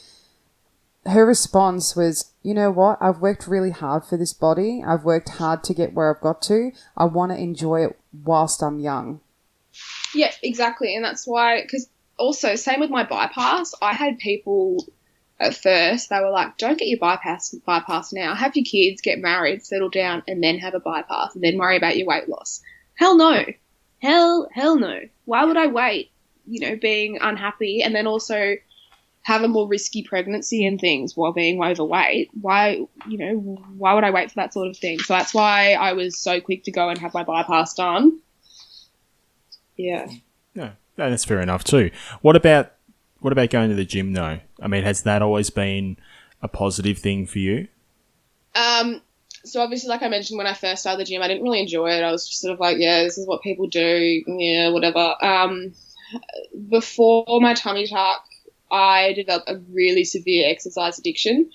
Her response was, you know what? I've worked really hard for this body. I've worked hard to get where I've got to. I want to enjoy it whilst I'm young. Yeah, exactly. And that's why, because also, same with my bypass. I had people at first, they were like, don't get your bypass now. Have your kids, get married, settle down, and then have a bypass, and then worry about your weight loss. Hell no. Hell no. Why would I wait, being unhappy, and then also have a more risky pregnancy and things while being overweight? Why would I wait for that sort of thing? So that's why I was so quick to go and have my bypass done. Yeah. Yeah, that's fair enough too. What about going to the gym though? I mean, has that always been a positive thing for you? So obviously, like I mentioned, when I first started the gym, I didn't really enjoy it. I was just sort of like, yeah, this is what people do. Yeah, whatever. Before my tummy tuck, I developed a really severe exercise addiction.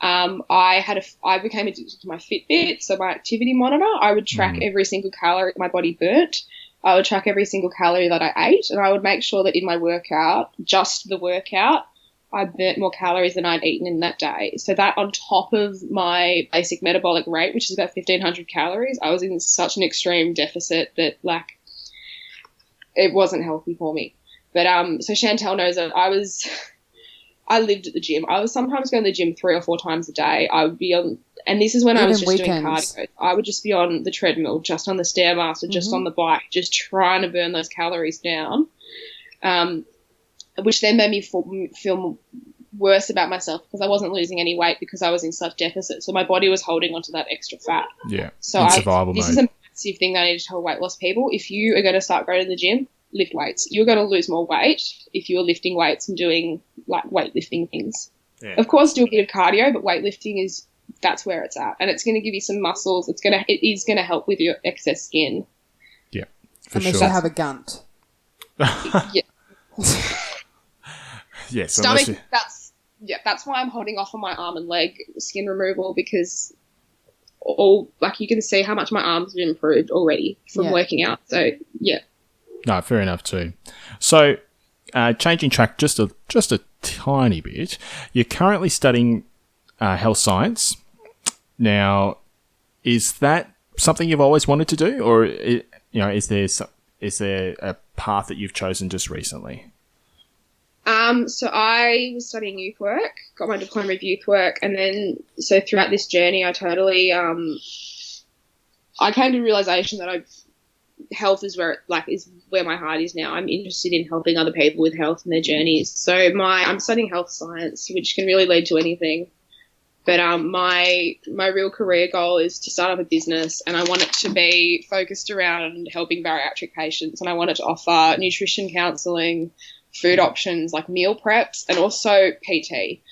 I became addicted to my Fitbit, so my activity monitor. I would track every single calorie my body burnt. I would track every single calorie that I ate, and I would make sure that in my workout, just the workout, I burnt more calories than I'd eaten in that day. So that on top of my basic metabolic rate, which is about 1,500 calories, I was in such an extreme deficit that, like, it wasn't healthy for me. But so Chantel knows that I lived at the gym. I was sometimes going to the gym 3 or 4 times a day. I would be on, and this is when I was just doing cardio. I would just be on the treadmill, just on the Stairmaster, just on the bike, just trying to burn those calories down, which then made me feel worse about myself because I wasn't losing any weight because I was in such deficit. So my body was holding onto that extra fat. Yeah, so this is a massive thing that I need to tell weight loss people. If you are going to start going to the gym, lift weights. You're going to lose more weight if you're lifting weights and doing like weightlifting things. Yeah. Of course, do a bit of cardio, but weightlifting that's where it's at, and it's going to give you some muscles. It is going to help with your excess skin. Yeah, unless you have a gunt. Yeah. Yes. Stomach. That's why I'm holding off on my arm and leg skin removal, because you can see how much my arms have improved already from working out. So yeah. No, fair enough too. So, changing track just a tiny bit. You're currently studying health science. Now, is that something you've always wanted to do, or is there a path that you've chosen just recently? So I was studying youth work, got my diploma of youth work, and then so throughout this journey, I totally I came to the realization that health is where my heart is now. I'm interested in helping other people with health and their journeys. So I'm studying health science, which can really lead to anything. But my real career goal is to start up a business, and I want it to be focused around helping bariatric patients, and I want it to offer nutrition counselling, food options like meal preps, and also PT.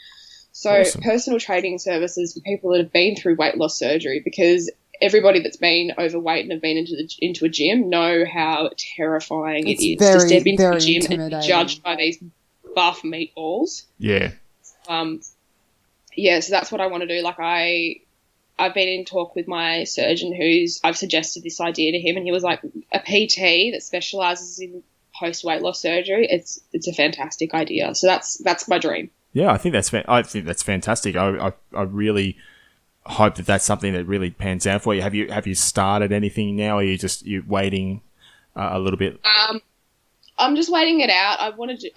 So awesome. Personal training services for people that have been through weight loss surgery, because everybody that's been overweight and have been into a gym know how terrifying it is to step into a gym and be judged by these buff meatballs. Yeah. So that's what I want to do. Like I've been in talk with my surgeon I've suggested this idea to him, and he was like, a PT that specialises in post-weight loss surgery, it's a fantastic idea. So that's my dream. Yeah, I think that's fantastic. I really hope that that's something that really pans out for you. Have you started anything now, or are you waiting a little bit? I'm just waiting it out. I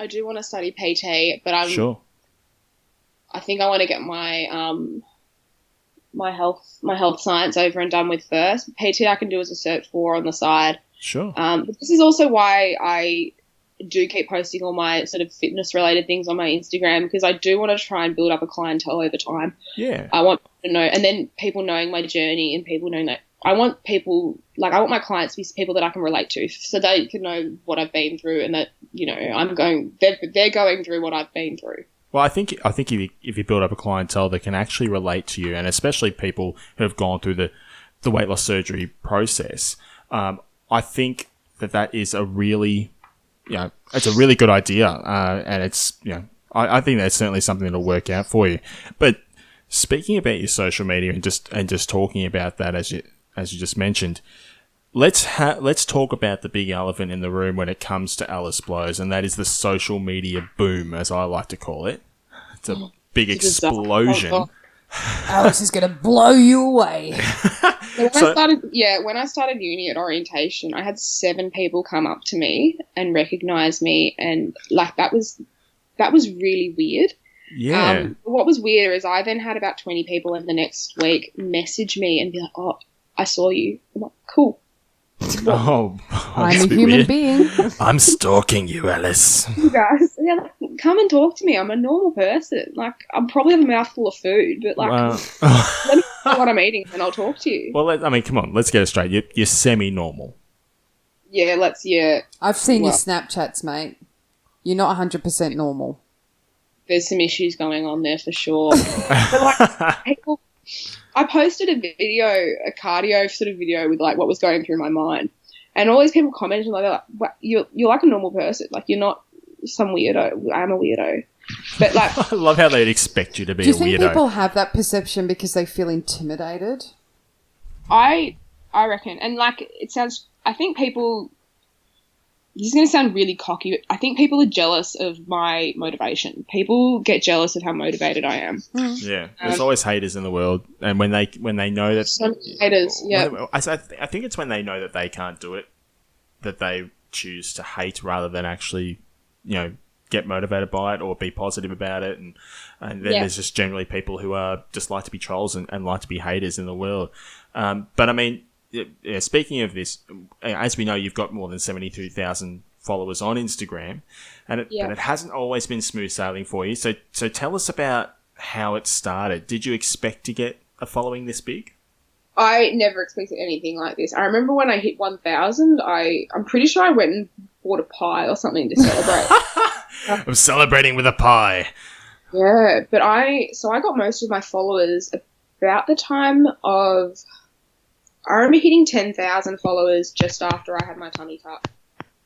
do want to study PT, but sure. I think I want to get my my health science over and done with first. PT I can do as a Cert 4 on the side. Sure. But this is also why I do keep posting all my sort of fitness related things on my Instagram, because I do want to try and build up a clientele over time. Yeah. I want to know, and then people knowing my journey and people knowing that I want people, like, I want my clients to be people that I can relate to, so they can know what I've been through, and that, you know, they're going through what I've been through. Well, I think if you build up a clientele that can actually relate to you, and especially people who have gone through the weight loss surgery process, I think that is a really, it's a really good idea, and it's, I think that's certainly something that'll work out for you. But speaking about your social media and just talking about that as you just mentioned, let's talk about the big elephant in the room when it comes to Alice Blows, and that is the social media boom, as I like to call it. It's a big explosion. Alice is going to blow you away. When I started uni at orientation, I had 7 people come up to me and recognize me, and like that was really weird. Yeah. What was weird is I then had about 20 people in the next week message me and be like, "Oh, I saw you." I'm like, "Cool." Oh, I'm a human being. I'm stalking you, Alice. You guys, come and talk to me. I'm a normal person. Like, I'm probably have a mouthful of food, but like, let me know what I'm eating and I'll talk to you. Well, come on, let's get it straight. You're semi-normal. Yeah, I've seen your Snapchats, mate. You're not 100% normal. There's some issues going on there for sure. But like, people, I posted a cardio sort of video with like what was going through my mind, and all these people commented like, "You're like a normal person. Like, you're not some weirdo. I'm a weirdo." But like, I love how they'd expect you to be a weirdo. Do you think people have that perception because they feel intimidated? I reckon, and like I think people. This is going to sound really cocky, but I think people are jealous of my motivation. People get jealous of how motivated I am. Yeah, there's always haters in the world, and when they know that some haters, yeah. I think it's when they know that they can't do it, that they choose to hate rather than actually, get motivated by it or be positive about it, and then there's just generally people who are just like to be trolls and like to be haters in the world. But I mean. Yeah, speaking of this, as we know, you've got more than 72,000 followers on Instagram, but it hasn't always been smooth sailing for you. So tell us about how it started. Did you expect to get a following this big? I never expected anything like this. I remember when I hit 1,000, I'm pretty sure I went and bought a pie or something to celebrate. I'm celebrating with a pie. Yeah, but I got most of my followers about the time of... I remember hitting 10,000 followers just after I had my tummy tuck.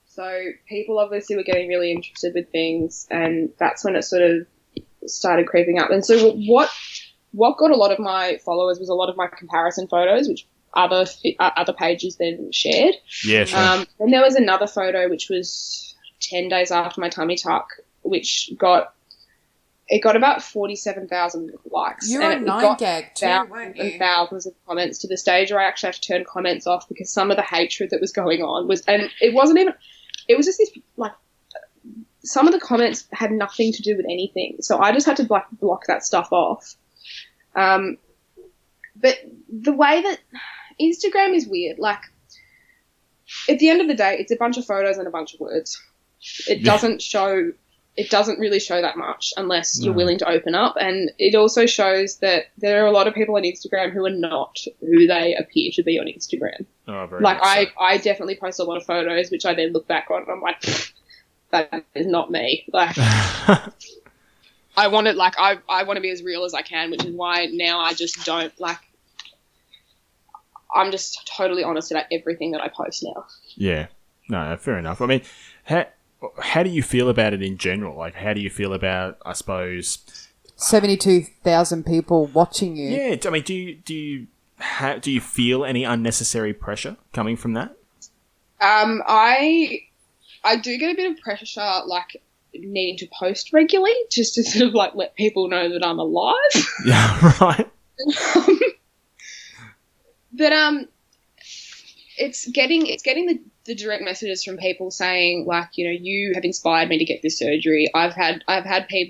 So people obviously were getting really interested with things, and that's when it sort of started creeping up. And so what got a lot of my followers was a lot of my comparison photos, which other pages then shared. Yeah, sure. Then there was another photo which was 10 days after my tummy tuck, which got about 47,000 likes. You're and a 9gag too, thousands and thousands of comments, to the stage where I actually had to turn comments off because some of the hatred that was going on was, and it wasn't even, it was just this, like, some of the comments had nothing to do with anything. So I just had to like block that stuff off. But the way that Instagram is weird, like, at the end of the day, it's a bunch of photos and a bunch of words. It doesn't really show that much unless you're willing to open up. And it also shows that there are a lot of people on Instagram who are not who they appear to be on Instagram. Oh, very like, much so. I definitely post a lot of photos, which I then look back on and I'm like, that is not me. Like, I want to be as real as I can, which is why now I just don't, like, I'm just totally honest about everything that I post now. Yeah. No, fair enough. I mean, how do you feel about it in general? Like, how do you feel about, I suppose, 72,000 people watching you? Yeah, I mean, do you feel any unnecessary pressure coming from that? I do get a bit of pressure, like, needing to post regularly, just to sort of like let people know that I'm alive. Yeah, right. But it's getting the direct messages from people saying, like, you know, you have inspired me to get this surgery. I've had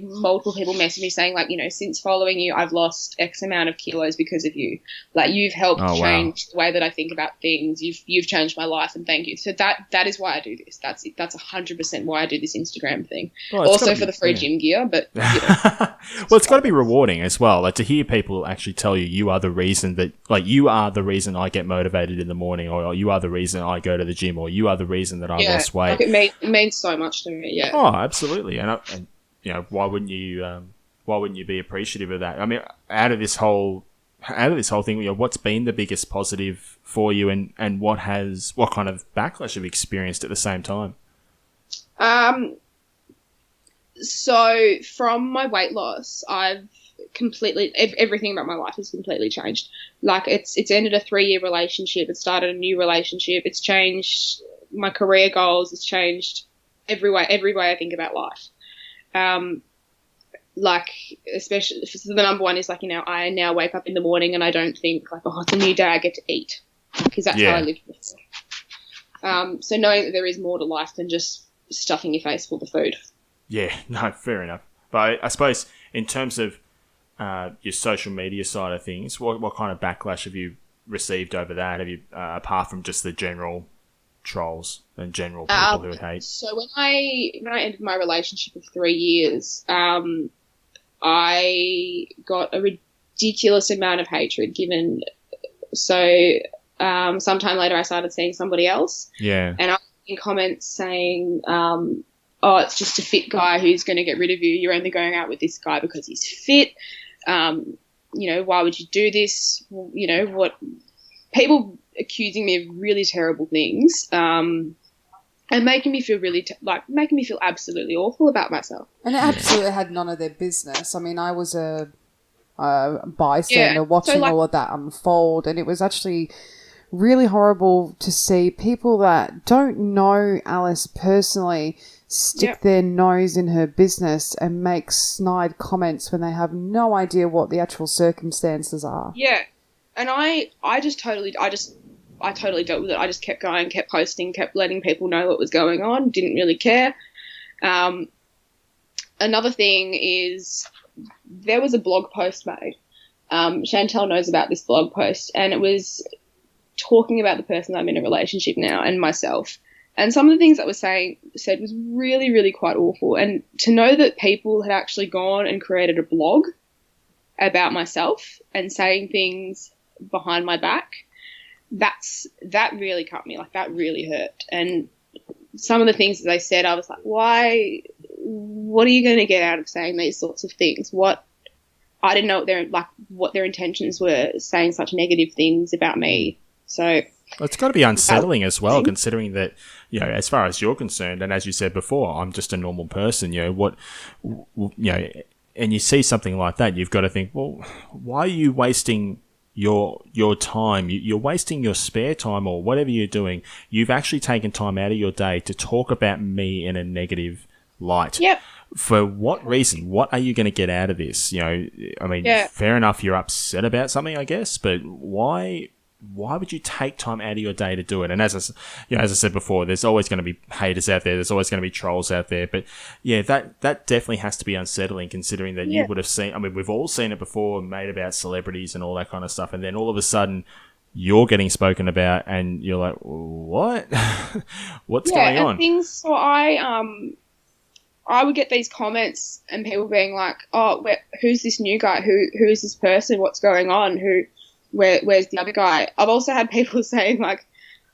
multiple people message me saying, like, you know, since following you, I've lost X amount of kilos because of you. Like, you've helped change the way that I think about things. You've changed my life, and thank you. So that is why I do this. That's 100% why I do this Instagram thing. Well, also for the free gym gear, but you know. Well, it's got to be rewarding as well. Like, to hear people actually tell you are the reason that, like, you are the reason I get motivated in the morning, or you are the reason I go to the gym, or you are the reason that I lost weight. Like it means so much to me. Yeah. Oh, absolutely. And you know, why wouldn't you be appreciative of that? I mean, out of this whole thing, you know, what's been the biggest positive for you, and what kind of backlash have you experienced at the same time? So from my weight loss, I've completely everything about my life has completely changed. Like, it's ended a 3-year relationship. It started a new relationship. It's changed my career goals. It's changed every way I think about life. Like, especially so the number one is, like, you know, I now wake up in the morning and I don't think, like, oh, it's a new day, I get to eat, because that's how I live before. So knowing that there is more to life than just stuffing your face full of food. Yeah, no, fair enough. But I suppose in terms of your social media side of things, what kind of backlash have you received over that? Have you, apart from just the general trolls and general people who hate? So when I ended my relationship of 3 years, I got a ridiculous amount of hatred given. So sometime later I started seeing somebody else. Yeah. And I was in comments saying, oh, it's just a fit guy who's going to get rid of you. You're only going out with this guy because he's fit. You know, why would you do this? You know, what people accusing me of really terrible things, and making me feel making me feel absolutely awful about myself. And it absolutely had none of their business. I mean, I was a bystander watching all of that unfold, and it was actually really horrible to see people that don't know Alice personally stick their nose in her business and make snide comments when they have no idea what the actual circumstances are. Yeah. And I totally dealt with it. I just kept going, kept posting, kept letting people know what was going on, didn't really care. Another thing is there was a blog post made. Chantel knows about this blog post, and it was talking about the person I'm in a relationship now and myself. And some of the things that was said was really, really quite awful. And to know that people had actually gone and created a blog about myself and saying things behind my back, that really cut me. Like, that really hurt. And some of the things that they said, I was like, why? What are you going to get out of saying these sorts of things? I didn't know what their intentions were, saying such negative things about me. So it's got to be unsettling as well, considering that, you know, as far as you're concerned, and as you said before, I'm just a normal person. You know, and you see something like that, you've got to think, well, why are you wasting your time? You're wasting your spare time or whatever you're doing. You've actually taken time out of your day to talk about me in a negative light. Yep. For what reason? What are you going to get out of this? You know, I mean, fair enough, you're upset about something, I guess, but why would you take time out of your day to do it? And as I said before, there's always going to be haters out there. There's always going to be trolls out there. But yeah, that definitely has to be unsettling, considering that you would have seen, I mean, we've all seen it before, made about celebrities and all that kind of stuff. And then all of a sudden you're getting spoken about and you're like, what? What's going on? So I would get these comments and people being like, oh, who's this new guy? Who is this person? What's going on? Where's the other guy? I've also had people saying, like,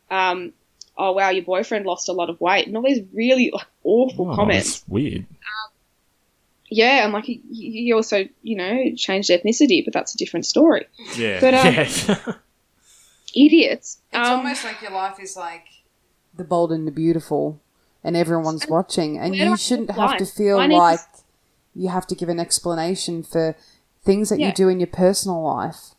oh, wow, your boyfriend lost a lot of weight, and all these really, like, awful comments. That's weird. Yeah, and, like, he also, you know, changed ethnicity, but that's a different story. Yeah. But, idiots. It's almost like your life is like The Bold and the Beautiful, and everyone's watching, and you shouldn't have to feel like you have to give an explanation for things that you do in your personal life.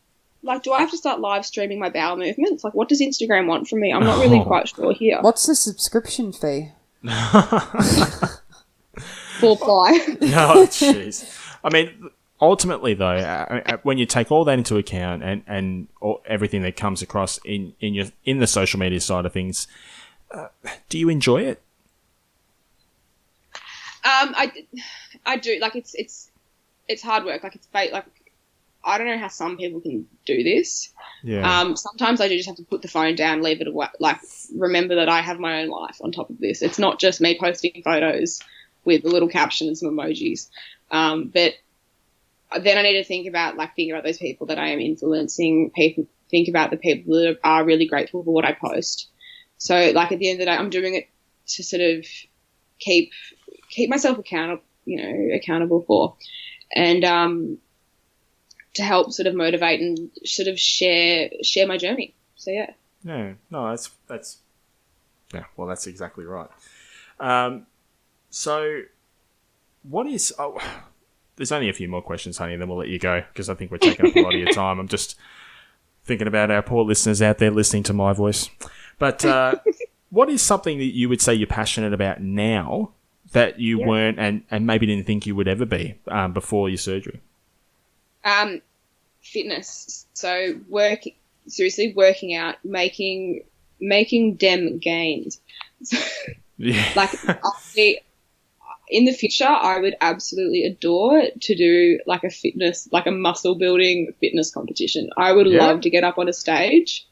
Like, do I have to start live streaming my bowel movements? Like, what does Instagram want from me? I'm not really quite sure here. What's the subscription fee? Full ply. Oh, jeez. I mean, ultimately, though, when you take all that into account and everything that comes across in the social media side of things, do you enjoy it? I do. Like it's hard work. Like like I don't know how some people can do this. Yeah. Sometimes I do just have to put the phone down, leave it away. Like remember that I have my own life on top of this. It's not just me posting photos with a little caption and some emojis. But then I need to think about those people that I am influencing. Think about the people that are really grateful for what I post. So like at the end of the day, I'm doing it to sort of keep myself accountable for, and to help sort of motivate and sort of share my journey. So yeah. Yeah. No, that's yeah. Well, that's exactly right. So what is? Oh, there's only a few more questions, honey, and then we'll let you go because I think we're taking up a lot of your time. I'm just thinking about our poor listeners out there listening to my voice. But what is something that you would say you're passionate about now that you weren't and maybe didn't think you would ever be before your surgery? Fitness. So working out, making dem gains. Yeah. In the future, I would absolutely adore to do like a muscle building fitness competition. I would love to get up on a stage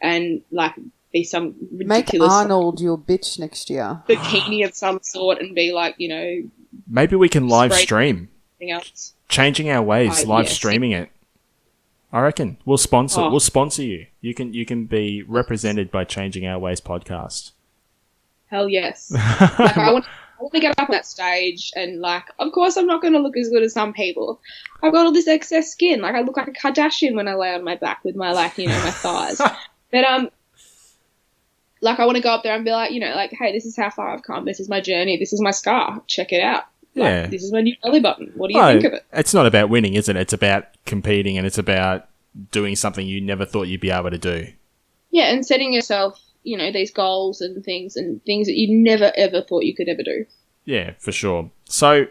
and like be some ridiculous Make Arnold your bitch next year. bikini of some sort and be like, Maybe we can live spray stream. something else. Changing our ways, live yes. streaming it. I reckon we'll sponsor. We'll sponsor you. You can be represented by Changing Our Ways podcast. Hell yes. I want to get up on that stage and of course I'm not going to look as good as some people. I've got all this excess skin. I look like a Kardashian when I lay on my back with my my thighs. But I want to go up there and be like, hey, this is how far I've come. This is my journey. This is my scar. Check it out. Yeah. This is my new belly button. What do you think of it? It's not about winning, is it? It's about competing and it's about doing something you never thought you'd be able to do. Yeah, and setting yourself, these goals and things that you never ever thought you could ever do. Yeah, for sure. So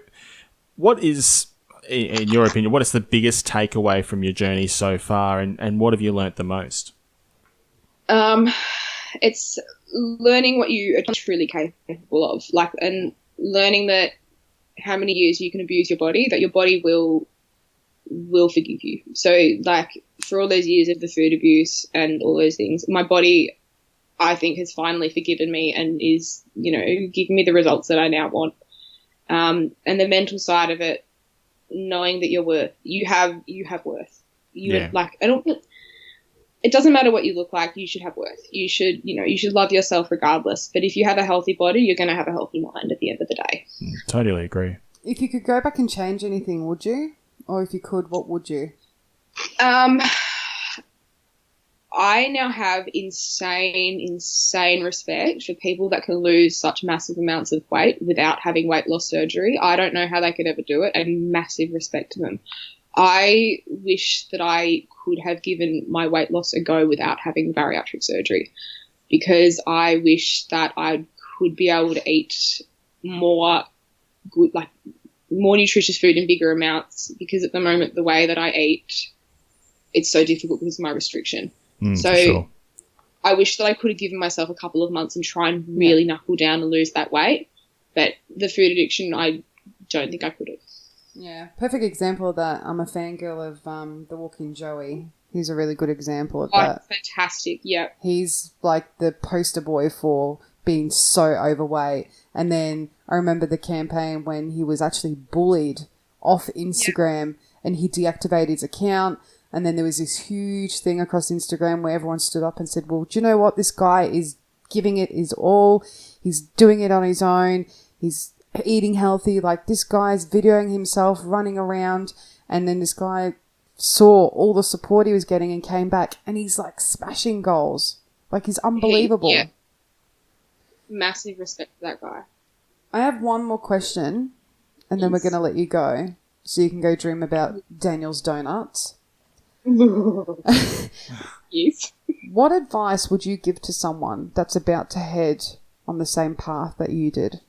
what is, in your opinion, what is the biggest takeaway from your journey so far and what have you learnt the most? It's learning what you are truly capable of, and learning that how many years you can abuse your body, that your body will forgive you. So, for all those years of the food abuse and all those things, my body, I think, has finally forgiven me and is, giving me the results that I now want. And the mental side of it, knowing that you have worth. It doesn't matter what you look like. You should have worth. You should love yourself regardless. But if you have a healthy body, you're going to have a healthy mind at the end of the day. Totally agree. If you could go back and change anything, would you? Or if you could, what would you? I now have insane respect for people that can lose such massive amounts of weight without having weight loss surgery. I don't know how they could ever do it, and massive respect to them. I wish that I could have given my weight loss a go without having bariatric surgery, because I wish that I could be able to eat more good, more nutritious food in bigger amounts, because at the moment the way that I eat, it's so difficult because of my restriction. So sure. I wish that I could have given myself a couple of months and try and really knuckle down and lose that weight. But the food addiction, I don't think I could have. Yeah, perfect example of that. I'm a fangirl of The Walking Joey. He's a really good example of that. Fantastic, yeah. He's like the poster boy for being so overweight. And then I remember the campaign when he was actually bullied off Instagram and he deactivated his account. And then there was this huge thing across Instagram where everyone stood up and said, well, do you know what? This guy is giving it his all. He's doing it on his own. He's eating healthy. This guy's videoing himself running around. And then this guy saw all the support he was getting and came back. And he's smashing goals. He's unbelievable. Yeah. Massive respect for that guy. I have one more question. And then we're going to let you go. So you can go dream about Daniel's donuts. Yes. What advice would you give to someone that's about to head on the same path that you did?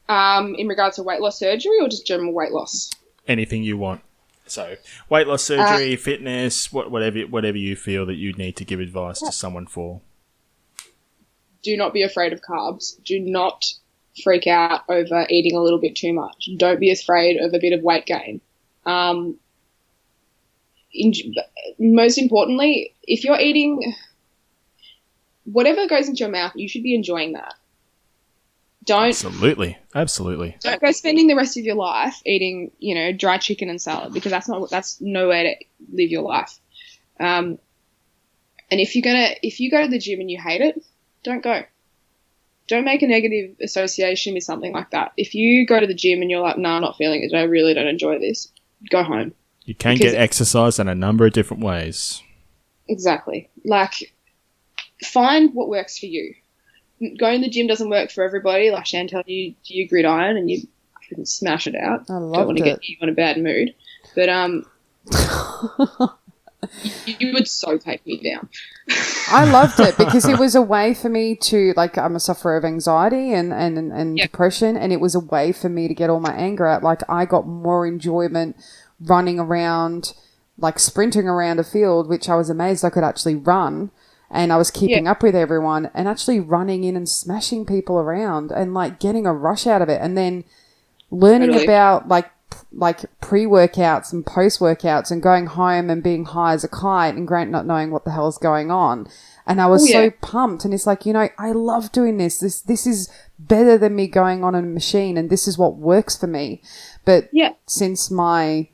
In regards to weight loss surgery or just general weight loss? Anything you want. So, weight loss surgery, fitness, whatever you feel that you need to give advice to someone for. do not be afraid of carbs. Do not freak out over eating a little bit too much. Don't be afraid of a bit of weight gain. Most importantly, if you're eating whatever goes into your mouth, you should be enjoying that. Absolutely. Don't go spending the rest of your life eating, dry chicken and salad, because that's no way to live your life. And if you go to the gym and you hate it, don't go. Don't make a negative association with something like that. If you go to the gym and you're like, nah, I'm not feeling it, I really don't enjoy this, go home. You can get exercise in a number of different ways. Exactly. Like, find what works for you. Going to the gym doesn't work for everybody. Like Chantel, you do your gridiron and you couldn't smash it out. I loved Don't want to it. get you in a bad mood. But you would so take me down. I loved it because it was a way for me to, like, I'm a sufferer of anxiety and depression, and it was a way for me to get all my anger out. Like, I got more enjoyment running around, like sprinting around a field, which I was amazed I could actually run. And I was keeping up with everyone and actually running in and smashing people around and, like, getting a rush out of it. And then learning about, like pre-workouts and post-workouts and going home and being high as a kite and Grant not knowing what the hell's going on. And I was so pumped. And it's like, I love doing this. This is better than me going on a machine, and this is what works for me. But since my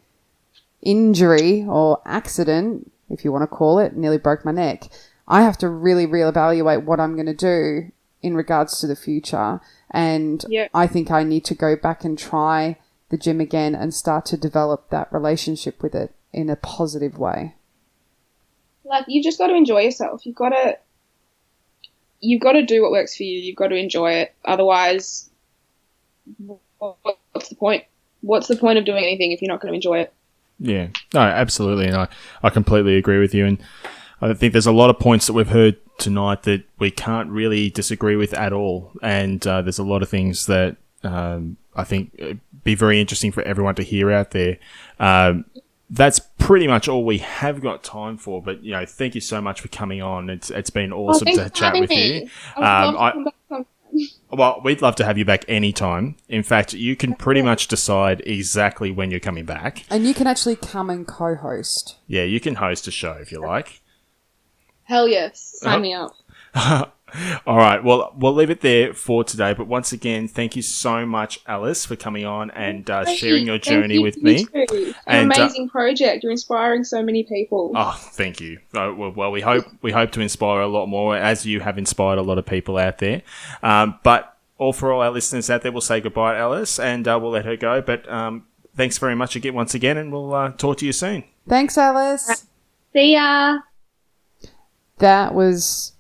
injury or accident, if you want to call it, nearly broke my neck, I have to really reevaluate what I'm going to do in regards to the future. And I think I need to go back and try the gym again and start to develop that relationship with it in a positive way. Like, you just got to enjoy yourself. You've got to do what works for you. You've got to enjoy it. Otherwise, what's the point? What's the point of doing anything if you're not going to enjoy it? Yeah, no, absolutely. And I completely agree with you. And I think there's a lot of points that we've heard tonight that we can't really disagree with at all. And there's a lot of things that I think be very interesting for everyone to hear out there. That's pretty much all we have got time for. But, thank you so much for coming on. It's been awesome to chat with you. Well, we'd love to have you back anytime. In fact, you can pretty much decide exactly when you're coming back. And you can actually come and co-host. Yeah, you can host a show if you like. Hell yes. Sign me up. All right. Well, we'll leave it there for today. But once again, thank you so much, Alice, for coming on and sharing your journey with me. It's an amazing project. You're inspiring so many people. Oh, thank you. Well, we hope to inspire a lot more, as you have inspired a lot of people out there. But for all our listeners out there, we'll say goodbye, Alice, and we'll let her go. But thanks very much again, once again, and we'll talk to you soon. Thanks, Alice. See ya. That was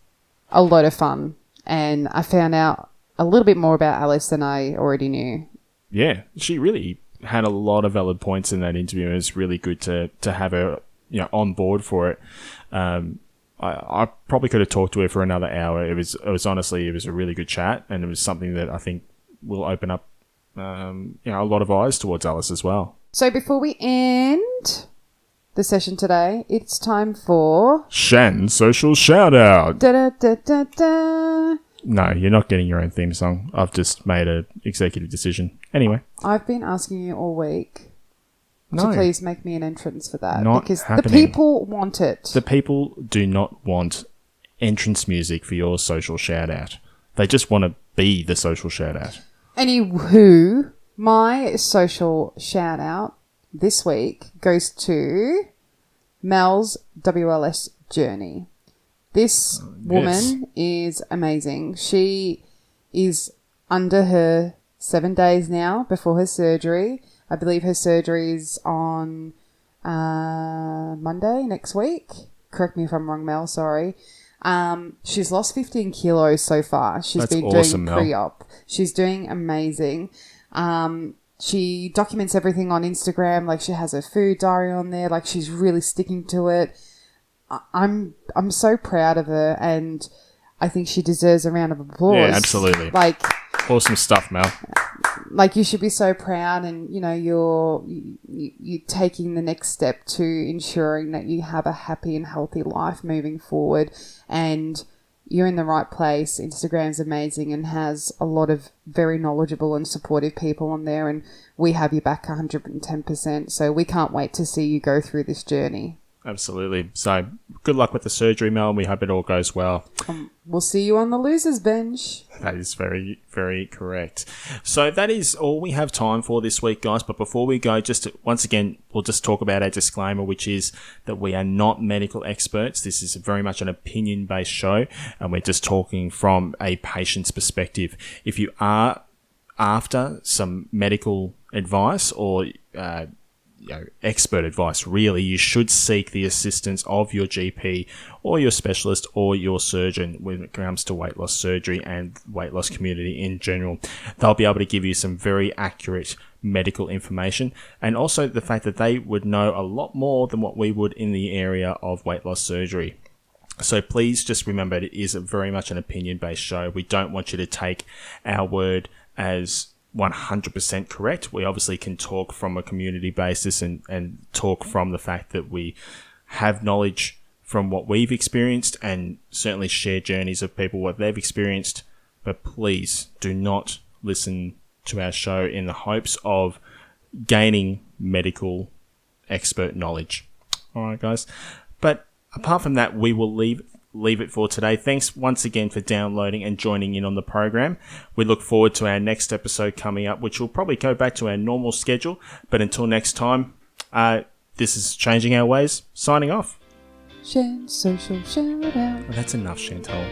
a lot of fun, and I found out a little bit more about Alice than I already knew. Yeah, she really had a lot of valid points in that interview. It was really good to have her on board for it. I probably could have talked to her for another hour. It was honestly, it was a really good chat, and it was something that I think will open up a lot of eyes towards Alice as well. So before we end the session today, it's time for Shan's social shout out. Da da da da da. No, you're not getting your own theme song. I've just made an executive decision. Anyway, I've been asking you all week to please make me an entrance for that, because happening. The people want it. The people do not want entrance music for your social shout out. They just want to be the social shout out. Anywho, my social shout out this week goes to Mel's WLS journey. This woman is amazing. She is under her 7 days now before her surgery. I believe her surgery is on Monday next week. Correct me if I'm wrong, Mel. Sorry. She's lost 15 kilos so far. She's been doing pre-op. She's doing amazing. She documents everything on Instagram. Like, she has her food diary on there. Like, she's really sticking to it. I'm so proud of her, and I think she deserves a round of applause. Yeah, absolutely. Like, awesome stuff, Mel. Like, you should be so proud, and you're taking the next step to ensuring that you have a happy and healthy life moving forward. And you're in the right place. Instagram's amazing and has a lot of very knowledgeable and supportive people on there, and we have you back 110%. So we can't wait to see you go through this journey. Absolutely. So good luck with the surgery, Mel, and we hope it all goes well. We'll see you on the losers bench. That is very, very correct. So that is all we have time for this week, guys. But before we go, once again, we'll just talk about our disclaimer, which is that we are not medical experts. This is very much an opinion-based show, and we're just talking from a patient's perspective. If you are after some medical advice or expert advice, really, you should seek the assistance of your GP or your specialist or your surgeon when it comes to weight loss surgery and weight loss community in general. They'll be able to give you some very accurate medical information, and also the fact that they would know a lot more than what we would in the area of weight loss surgery. So please just remember, it is very much an opinion-based show. We don't want you to take our word as 100% correct. We obviously can talk from a community basis and talk from the fact that we have knowledge from what we've experienced, and certainly share journeys of people, what they've experienced. But please do not listen to our show in the hopes of gaining medical expert knowledge. All right, guys. But apart from that, we will leave it for today. Thanks once again for downloading and joining in on the program. We look forward to our next episode coming up, which will probably go back to our normal schedule. But until next time, this is Changing Our Ways, signing off. Social shout out. Well, that's enough, Chantal.